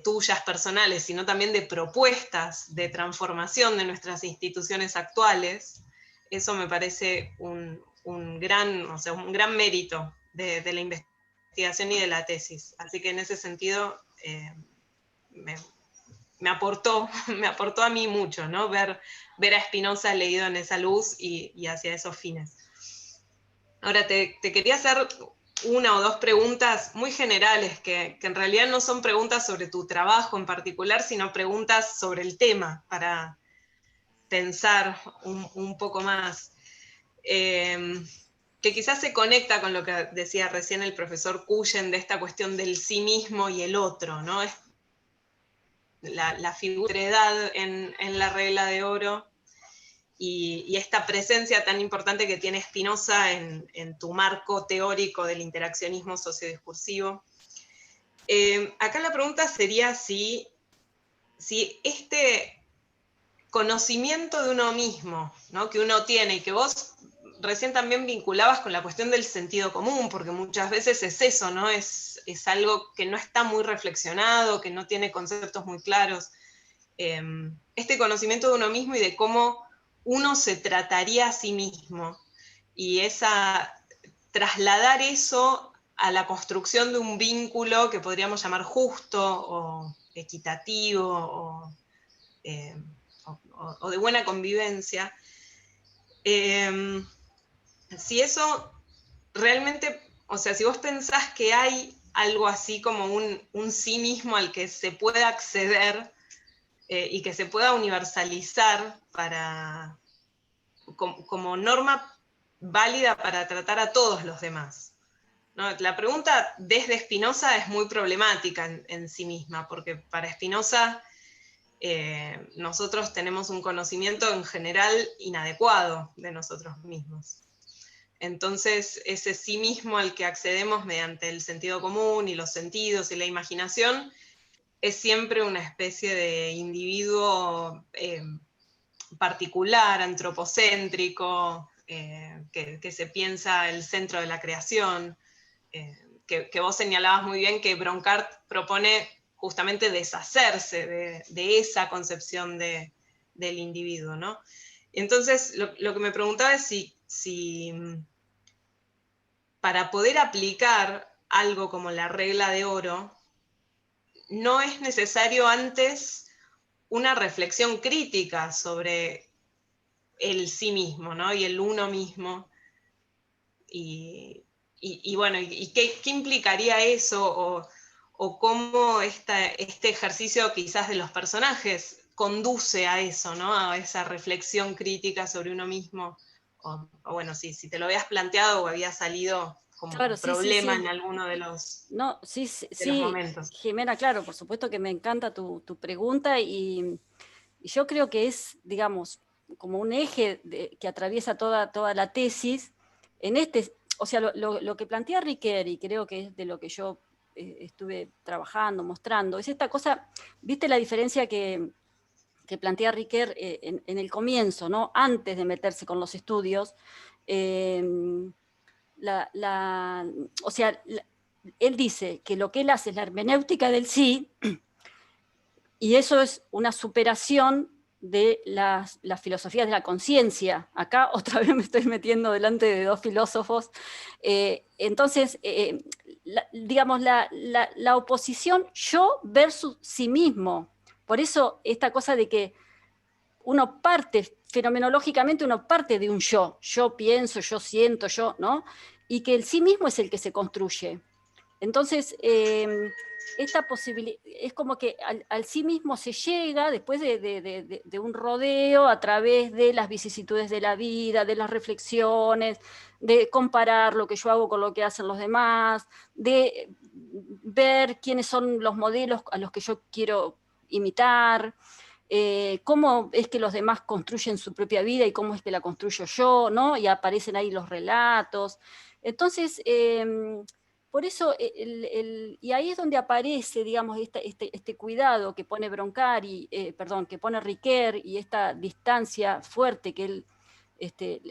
tuyas personales, sino también de propuestas de transformación de nuestras instituciones actuales. Eso me parece un gran mérito de la investigación y de la tesis. Así que en ese sentido me me aportó a mí mucho, ¿no? Ver a Spinoza leído en esa luz y hacia esos fines. Ahora, te quería hacer una o dos preguntas muy generales, que en realidad no son preguntas sobre tu trabajo en particular, sino preguntas sobre el tema, para pensar un poco más. Que quizás se conecta con lo que decía recién el profesor Cuyen de esta cuestión del sí mismo y el otro, ¿no? Es la figura de edad en la regla de oro y esta presencia tan importante que tiene Spinoza en tu marco teórico del interaccionismo sociodiscursivo. Acá la pregunta sería si este conocimiento de uno mismo, ¿no? Que uno tiene y que vos recién también vinculabas con la cuestión del sentido común, porque muchas veces es eso, ¿no? Es algo que no está muy reflexionado, que no tiene conceptos muy claros. Este conocimiento de uno mismo y de cómo uno se trataría a sí mismo, y trasladar eso a la construcción de un vínculo que podríamos llamar justo o equitativo o de buena convivencia. Si eso realmente, o sea, si vos pensás que hay algo así como un sí mismo al que se pueda acceder y que se pueda universalizar como norma válida para tratar a todos los demás, ¿no? La pregunta desde Spinoza es muy problemática en sí misma, porque para Spinoza nosotros tenemos un conocimiento en general inadecuado de nosotros mismos. Entonces, ese sí mismo al que accedemos mediante el sentido común y los sentidos y la imaginación es siempre una especie de individuo particular, antropocéntrico, que se piensa el centro de la creación, que vos señalabas muy bien que Bronckart propone justamente deshacerse de esa concepción del individuo, ¿no? Entonces, lo que me preguntaba es si para poder aplicar algo como la regla de oro, no es necesario antes una reflexión crítica sobre el sí mismo, ¿no? Y el uno mismo. Y bueno, ¿qué implicaría eso? O cómo este ejercicio quizás de los personajes conduce a eso, ¿no? A esa reflexión crítica sobre uno mismo. O bueno, si te lo habías planteado o había salido como Claro, un sí, sí, problema sí. en alguno de los No, sí, de los sí, momentos. Jimena, claro, por supuesto que me encanta tu pregunta y yo creo que es, digamos, como un eje que atraviesa toda la tesis. O sea, lo que plantea Riquet, y creo que es de lo que yo estuve trabajando, mostrando, es esta cosa, ¿viste la diferencia que plantea Riquet en el comienzo, ¿no? Antes de meterse con los estudios? O sea, él dice que lo que él hace es la hermenéutica del sí, y eso es una superación de las filosofías de la conciencia. Acá otra vez me estoy metiendo delante de dos filósofos. Entonces, digamos, la oposición yo versus sí mismo. Por eso esta cosa de que uno parte, fenomenológicamente uno parte de un yo pienso, yo siento, yo, ¿no? Y que el sí mismo es el que se construye. Entonces, esta posibilidad, es como que al sí mismo se llega después de un rodeo a través de las vicisitudes de la vida, de las reflexiones, de comparar lo que yo hago con lo que hacen los demás, de ver quiénes son los modelos a los que yo quiero imitar, cómo es que los demás construyen su propia vida y cómo es que la construyo yo, ¿no? Y aparecen ahí los relatos. Entonces, por eso, y ahí es donde aparece, digamos, este cuidado que pone que pone Riquet, y esta distancia fuerte que él,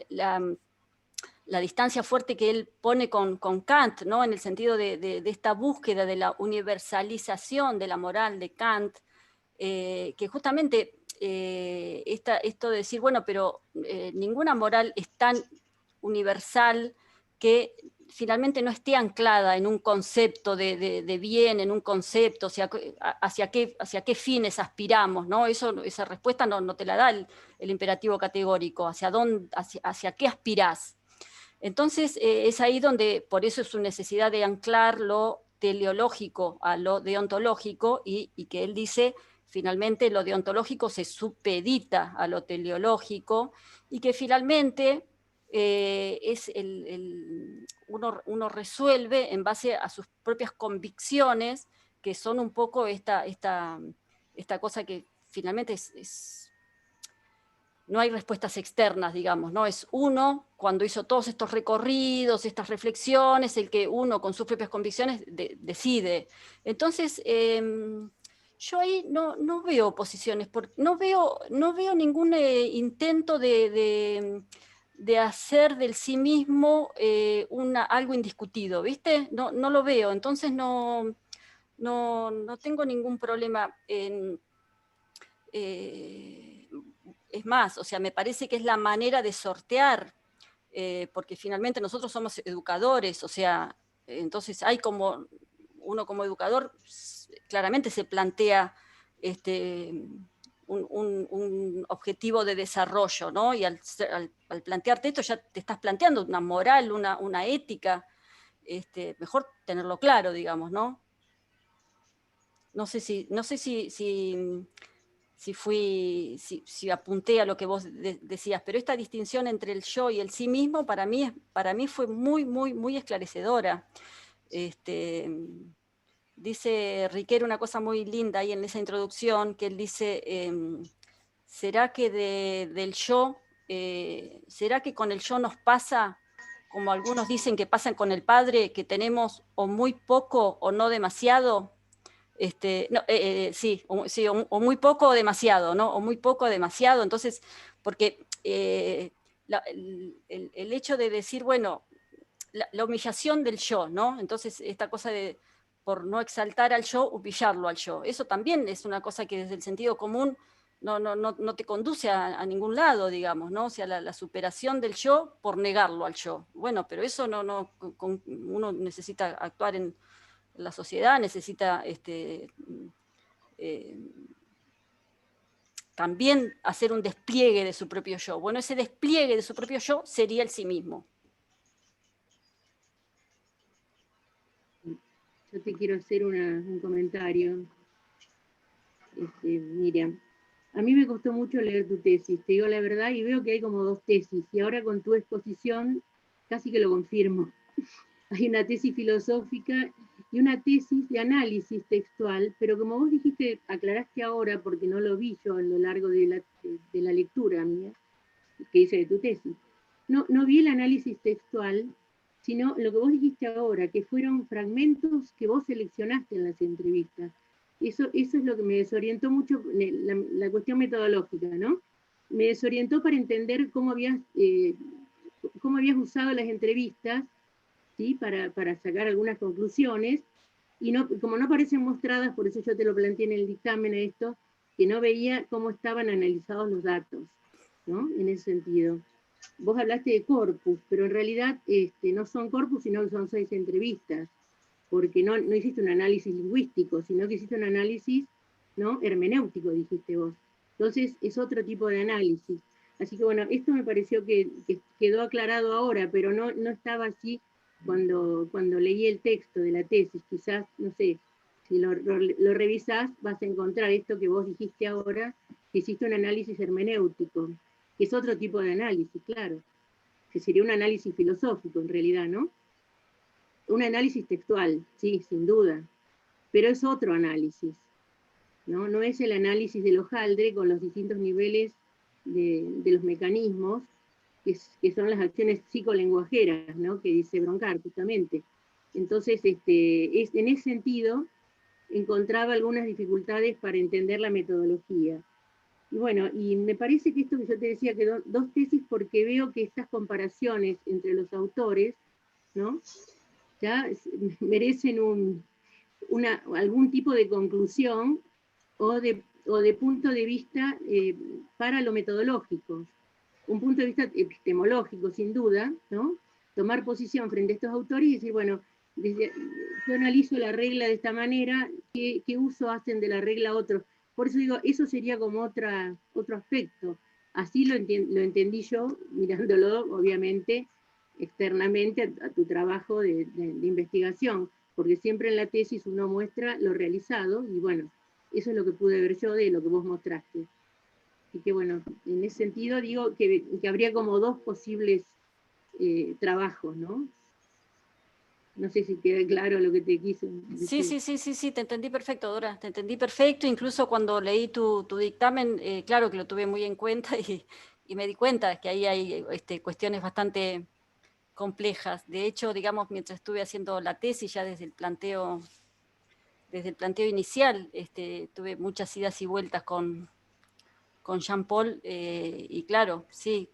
la distancia fuerte que él pone con Kant, ¿no? En el sentido de esta búsqueda de la universalización de la moral de Kant, que justamente esto de decir, bueno, pero ninguna moral es tan universal que finalmente no esté anclada en un concepto de bien, en un concepto, hacia qué fines aspiramos, ¿no? Esa respuesta no te la da el imperativo categórico, hacia qué aspirás. Entonces, es ahí donde, por eso es su necesidad de anclar lo teleológico a lo deontológico, y que él dice, finalmente lo deontológico se supedita a lo teleológico, y que finalmente uno resuelve en base a sus propias convicciones, que son un poco esta cosa que finalmente no hay respuestas externas, digamos, ¿no? Es uno, cuando hizo todos estos recorridos, estas reflexiones, el que uno con sus propias convicciones decide. Entonces, yo ahí no veo oposiciones, no veo ningún intento de hacer del sí mismo algo indiscutido, ¿viste? No lo veo, entonces no tengo ningún problema en... es más, o sea, me parece que es la manera de sortear, porque finalmente nosotros somos educadores, o sea, entonces uno como educador claramente se plantea un objetivo de desarrollo, ¿no? Y al plantearte esto ya te estás planteando una moral, una ética, mejor tenerlo claro, digamos, ¿no? No sé si apunté a lo que vos decías, pero esta distinción entre el yo y el sí mismo para mí fue muy, muy, muy esclarecedora. Dice Riquer una cosa muy linda ahí en esa introducción, que él dice, ¿será que del yo, será que con el yo nos pasa, como algunos dicen que pasa con el padre, que tenemos o muy poco o no demasiado? Sí, o muy poco o demasiado, ¿no? O muy poco o demasiado, entonces, porque el hecho de decir, bueno, la humillación del yo, ¿no? Entonces, esta cosa de, por no exaltar al yo, humillarlo al yo, eso también es una cosa que desde el sentido común no te conduce a ningún lado, digamos, ¿no? O sea, la superación del yo por negarlo al yo. Bueno, pero eso uno necesita actuar en la sociedad, necesita también hacer un despliegue de su propio yo. Bueno, ese despliegue de su propio yo sería el sí mismo. Yo te quiero hacer un comentario, Miriam. A mí me costó mucho leer tu tesis, te digo la verdad, y veo que hay como dos tesis, y ahora con tu exposición casi que lo confirmo. Hay una tesis filosófica y una tesis de análisis textual, pero como vos dijiste, aclaraste ahora, porque no lo vi yo a lo largo de la lectura mía, que hice de tu tesis, no vi el análisis textual, sino lo que vos dijiste ahora, que fueron fragmentos que vos seleccionaste en las entrevistas. Eso es lo que me desorientó mucho, la cuestión metodológica, ¿no? Me desorientó para entender cómo habías usado las entrevistas, ¿sí? Para sacar algunas conclusiones, y como no parecen mostradas, por eso yo te lo planteé en el dictamen esto, que no veía cómo estaban analizados los datos, ¿no? En ese sentido. Vos hablaste de corpus, pero en realidad no son corpus, sino que son 6 entrevistas, porque no hiciste un análisis lingüístico, sino que hiciste un análisis, ¿no? Hermenéutico, dijiste vos. Entonces es otro tipo de análisis. Así que bueno, esto me pareció que quedó aclarado ahora, pero no estaba así cuando leí el texto de la tesis. Quizás, no sé, si lo revisás, vas a encontrar esto que vos dijiste ahora, que hiciste un análisis hermenéutico, que es otro tipo de análisis, claro, que sería un análisis filosófico en realidad, ¿no? Un análisis textual, sí, sin duda, pero es otro análisis, ¿no? No es el análisis del hojaldre con los distintos niveles de los mecanismos, que son las acciones psicolenguajeras, ¿no? Que dice Broncar, justamente. Entonces, en ese sentido, encontraba algunas dificultades para entender la metodología. Y bueno, y me parece que esto que yo te decía, que dos tesis, porque veo que estas comparaciones entre los autores, ¿no? Ya merecen algún tipo de conclusión o de punto de vista para lo metodológico. Un punto de vista epistemológico, sin duda, ¿no? tomar posición frente a estos autores y decir, bueno, yo analizo la regla de esta manera, ¿qué uso hacen de la regla otros? Por eso digo, eso sería como otro aspecto. Así lo entendí yo, mirándolo, obviamente, externamente a tu trabajo de investigación, porque siempre en la tesis uno muestra lo realizado, y bueno, eso es lo que pude ver yo de lo que vos mostraste. Así que bueno, en ese sentido digo que habría como dos posibles trabajos, ¿no? No sé si queda claro lo que te quiso decir. Sí, te entendí perfecto, Dora, te entendí perfecto. Incluso cuando leí tu dictamen, claro que lo tuve muy en cuenta y me di cuenta que ahí hay cuestiones bastante complejas. De hecho, digamos, mientras estuve haciendo la tesis, ya desde el planteo inicial, tuve muchas idas y vueltas con Jean-Paul, y claro, sí,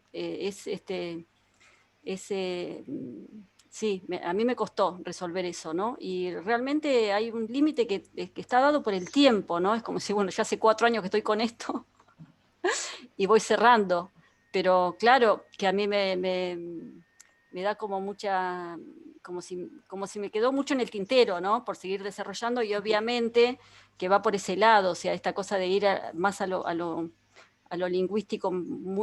sí, a mí me costó resolver eso, ¿no? Y realmente hay un límite que está dado por el tiempo, ¿no? Es como si, bueno, ya hace 4 años que estoy con esto y voy cerrando, pero claro que a mí me da como mucha, como si me quedó mucho en el tintero, ¿no? Por seguir desarrollando, y obviamente que va por ese lado, o sea, esta cosa de ir más a lo lingüístico,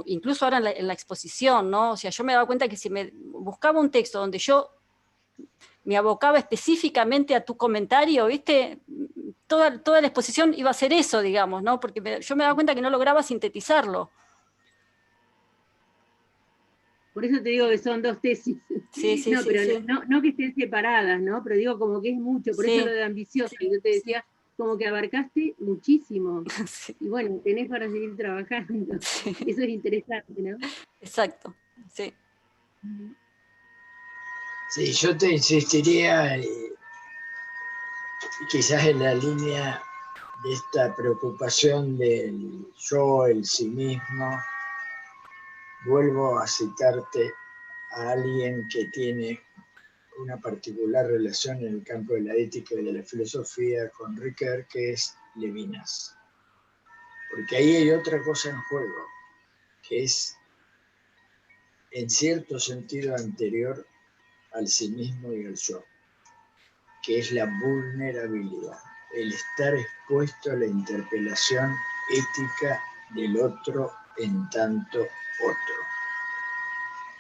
incluso ahora en la exposición, ¿no? O sea, yo me daba cuenta que si me buscaba un texto donde yo me abocaba específicamente a tu comentario, ¿viste? Toda la exposición iba a ser eso, digamos, ¿no? Porque yo me daba cuenta que no lograba sintetizarlo. Por eso te digo que son dos tesis. Sí. No que estén separadas, ¿no? Pero digo como que es mucho, por eso lo de ambicioso. Sí, yo te decía, como que abarcaste muchísimo. Sí. Y bueno, tenés para seguir trabajando. Sí. Eso es interesante, ¿no? Exacto, sí. Sí, yo te insistiría, quizás en la línea de esta preocupación del yo, el sí mismo. Vuelvo a citarte a alguien que tiene una particular relación en el campo de la ética y de la filosofía con Ricoeur, que es Levinas. Porque ahí hay otra cosa en juego, que es en cierto sentido anterior al sí mismo y al yo, que es la vulnerabilidad, el estar expuesto a la interpelación ética del otro en tanto otro.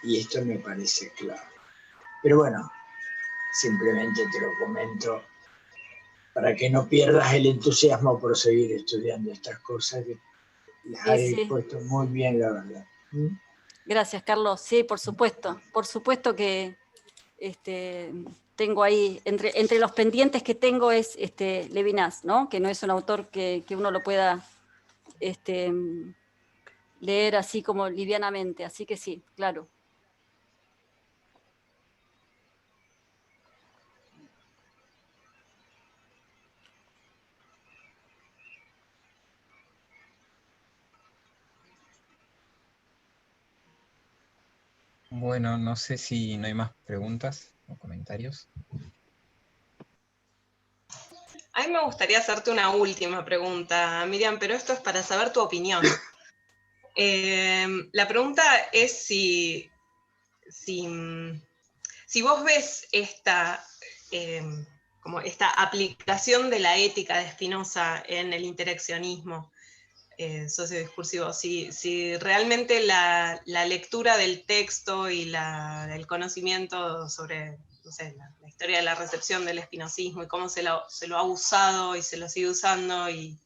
Y esto me parece clave. Pero bueno, simplemente te lo comento para que no pierdas el entusiasmo por seguir estudiando estas cosas, que las has expuesto muy bien, la verdad. Gracias, Carlos. Sí, por supuesto que tengo ahí, entre los pendientes que tengo es Levinas, ¿no? Que no es un autor que uno lo pueda leer así como livianamente, así que sí, claro. Bueno, no sé si no hay más preguntas o comentarios. A mí me gustaría hacerte una última pregunta, Miriam, pero esto es para saber tu opinión. La pregunta es si vos ves como esta aplicación de la ética de Spinoza en el interaccionismo sociodiscursivo, si realmente la lectura del texto y el conocimiento sobre, no sé, la historia de la recepción del espinosismo y cómo se lo ha usado y se lo sigue usando y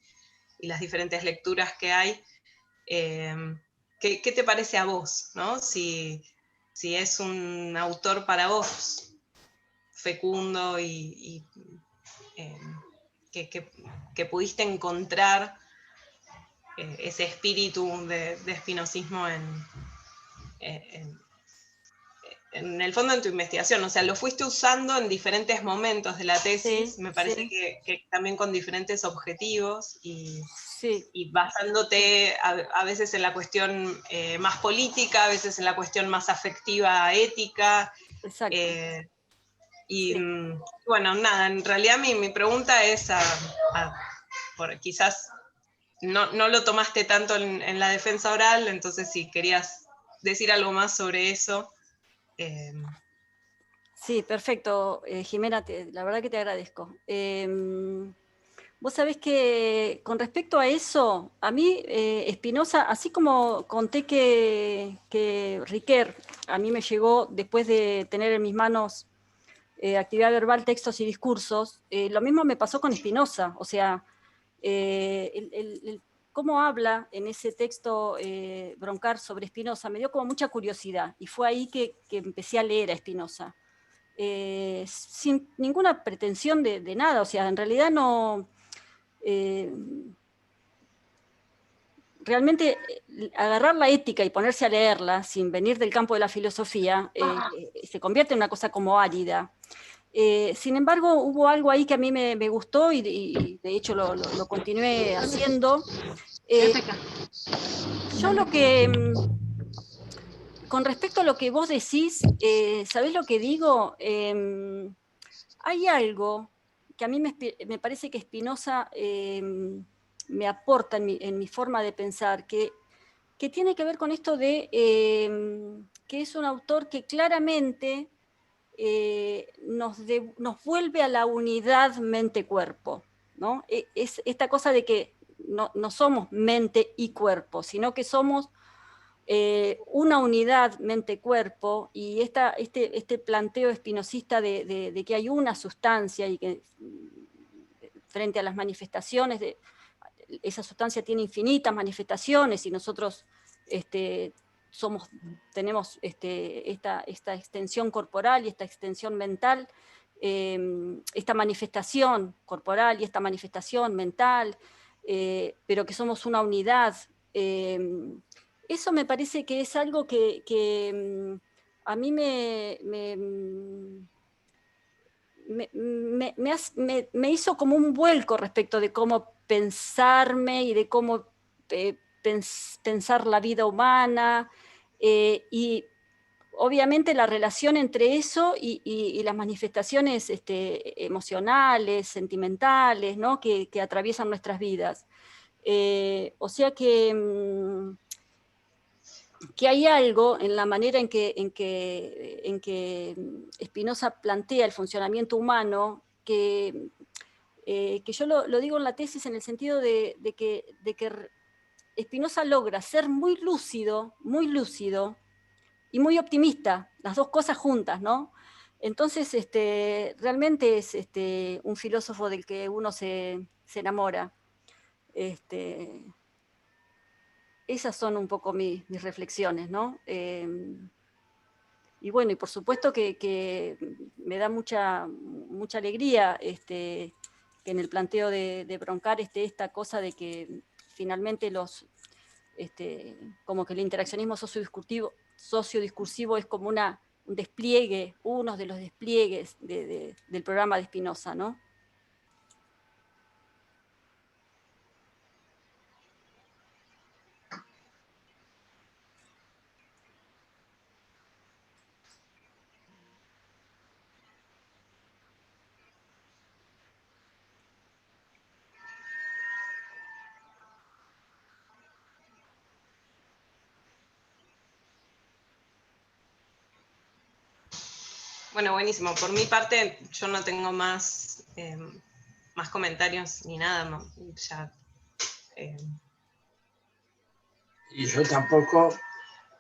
las diferentes lecturas que hay, ¿qué te parece a vos, ¿no? Si es un autor para vos fecundo y que pudiste encontrar ese espíritu de espinosismo en el fondo en tu investigación, o sea, lo fuiste usando en diferentes momentos de la tesis, me parece que también con diferentes objetivos y basándote a veces en la cuestión más política, a veces en la cuestión más afectiva, ética. Exacto. Bueno, nada, en realidad mi pregunta es por quizás no lo tomaste tanto en la defensa oral, entonces si querías decir algo más sobre eso. Sí, perfecto, Jimena, la verdad que te agradezco. Vos sabés que con respecto a eso, a mí Spinoza, así como conté que Riquer a mí me llegó después de tener en mis manos actividad verbal, textos y discursos, lo mismo me pasó con Spinoza, o sea, cómo habla en ese texto Broncar sobre Spinoza me dio como mucha curiosidad y fue ahí que empecé a leer a Spinoza. Sin ninguna pretensión de nada, o sea, en realidad no... realmente agarrar la ética y ponerse a leerla sin venir del campo de la filosofía se convierte en una cosa como árida. Sin embargo, hubo algo ahí que a mí me gustó y de hecho lo continué haciendo. Yo lo que, con respecto a lo que vos decís, ¿sabés lo que digo? Hay algo que a mí me parece que Spinoza me aporta en mi forma de pensar, que tiene que ver con esto de que es un autor que claramente nos vuelve a la unidad mente-cuerpo, ¿no? Es esta cosa de que no somos mente y cuerpo, sino que somos una unidad mente-cuerpo, y este planteo espinosista de que hay una sustancia y que frente a las manifestaciones, esa sustancia tiene infinitas manifestaciones y nosotros tenemos esta extensión corporal y esta extensión mental, esta manifestación corporal y esta manifestación mental, pero que somos una unidad. Eso me parece que es algo que a mí me hizo como un vuelco respecto de cómo pensarme y de cómo pensar la vida humana, y obviamente la relación entre eso y las manifestaciones emocionales, sentimentales, ¿no? que atraviesan nuestras vidas. O sea que hay algo en la manera en que Spinoza plantea el funcionamiento humano que yo lo digo en la tesis en el sentido de que Spinoza logra ser muy lúcido y muy optimista, las dos cosas juntas, ¿no? Entonces, realmente es un filósofo del que uno se enamora. Esas son un poco mis reflexiones, ¿no? Y bueno, y por supuesto que me da mucha alegría que en el planteo de Broncar esta cosa de que finalmente como que el interaccionismo sociodiscursivo es como un despliegue, uno de los despliegues del programa de Spinoza, ¿no? Bueno, buenísimo. Por mi parte, yo no tengo más comentarios ni nada. Ya, Y yo tampoco,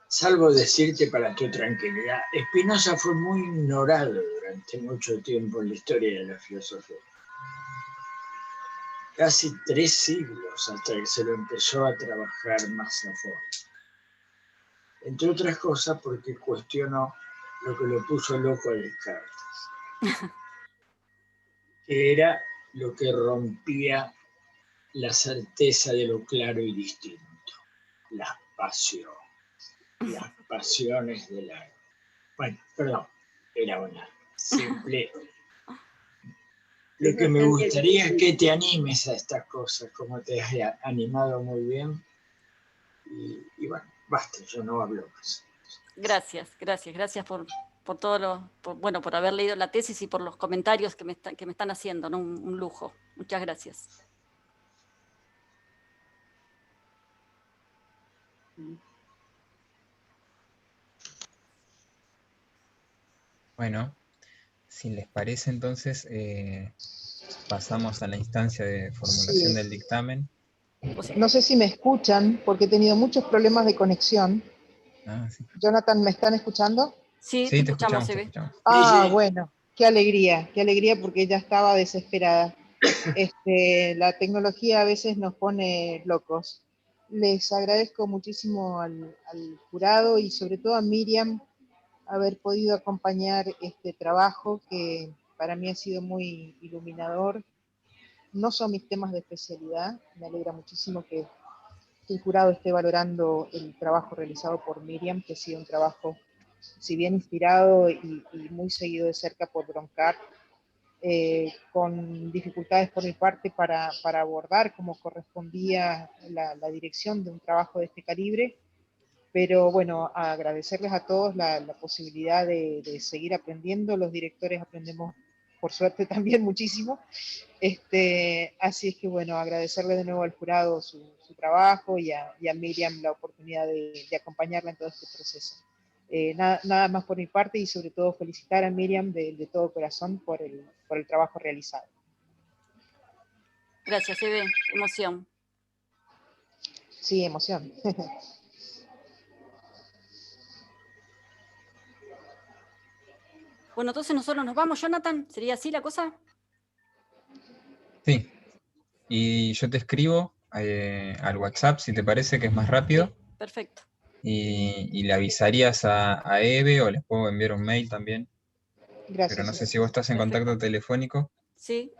salvo decirte para tu tranquilidad, Spinoza fue muy ignorado durante mucho tiempo en la historia de la filosofía. Casi 3 siglos hasta que se lo empezó a trabajar más a fondo. Entre otras cosas porque cuestionó lo que lo puso loco a Descartes, que era lo que rompía la certeza de lo claro y distinto, las pasiones del alma. Bueno, perdón, era una simple... Lo que me gustaría es que te animes a estas cosas, como te has animado muy bien. Y bueno, basta, yo no hablo más. Gracias por todo por haber leído la tesis y por los comentarios que me están haciendo, ¿no? Un lujo. Muchas gracias. Bueno, Si les parece, entonces pasamos a la instancia de formulación Sí. del dictamen. No sé si me escuchan, porque he tenido muchos problemas de conexión. Ah, sí. Jonathan, ¿me están escuchando? Sí, te Sí, te escuchamos, escuchamos, te Eve. escuchamos. Ah, sí. bueno, qué alegría porque ya estaba desesperada. La tecnología a veces nos pone locos. Les agradezco muchísimo al jurado y sobre todo a Miriam haber podido acompañar este trabajo que para mí ha sido muy iluminador. No son mis temas de especialidad, me alegra muchísimo que el jurado esté valorando el trabajo realizado por Miriam, que ha sido un trabajo, si bien inspirado y muy seguido de cerca por Broncar, con dificultades por mi parte para abordar como correspondía la dirección de un trabajo de este calibre, pero bueno, agradecerles a todos la posibilidad de seguir aprendiendo. Los directores aprendemos por suerte también muchísimo. Así es que bueno, agradecerle de nuevo al jurado su trabajo y a Miriam la oportunidad de acompañarla en todo este proceso. Nada más por mi parte y sobre todo felicitar a Miriam de todo corazón por el trabajo realizado. Gracias, Eve. Emoción. Sí, emoción. Bueno, entonces nosotros nos vamos, Jonathan. ¿Sería así la cosa? Sí, y yo te escribo al WhatsApp si te parece que es más rápido. Sí, perfecto. Y le avisarías a Eve o les puedo enviar un mail también. Gracias. Pero no sé si vos estás en Perfecto. contacto telefónico. Sí,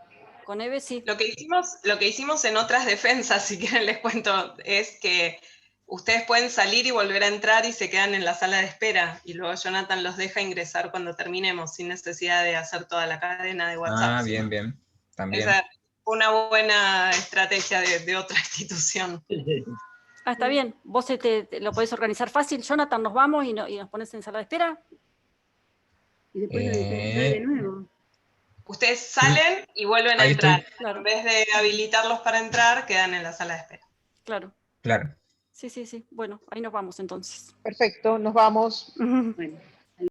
con Eve sí. Lo que hicimos en otras defensas, si quieren les cuento, es que ustedes pueden salir y volver a entrar y se quedan en la sala de espera, y luego Jonathan los deja ingresar cuando terminemos, sin necesidad de hacer toda la cadena de WhatsApp. Ah, bien, bien. También. Esa fue una buena estrategia de otra institución. Ah, está bien. Vos lo podés organizar fácil, Jonathan, nos vamos y nos pones en sala de espera. Y después nos dejan entrar de nuevo. Ustedes salen y vuelven a Ahí entrar. estoy. Claro. En vez de habilitarlos para entrar, quedan en la sala de espera. Claro. Claro. Sí. Bueno, ahí nos vamos entonces. Perfecto, nos vamos. Bueno.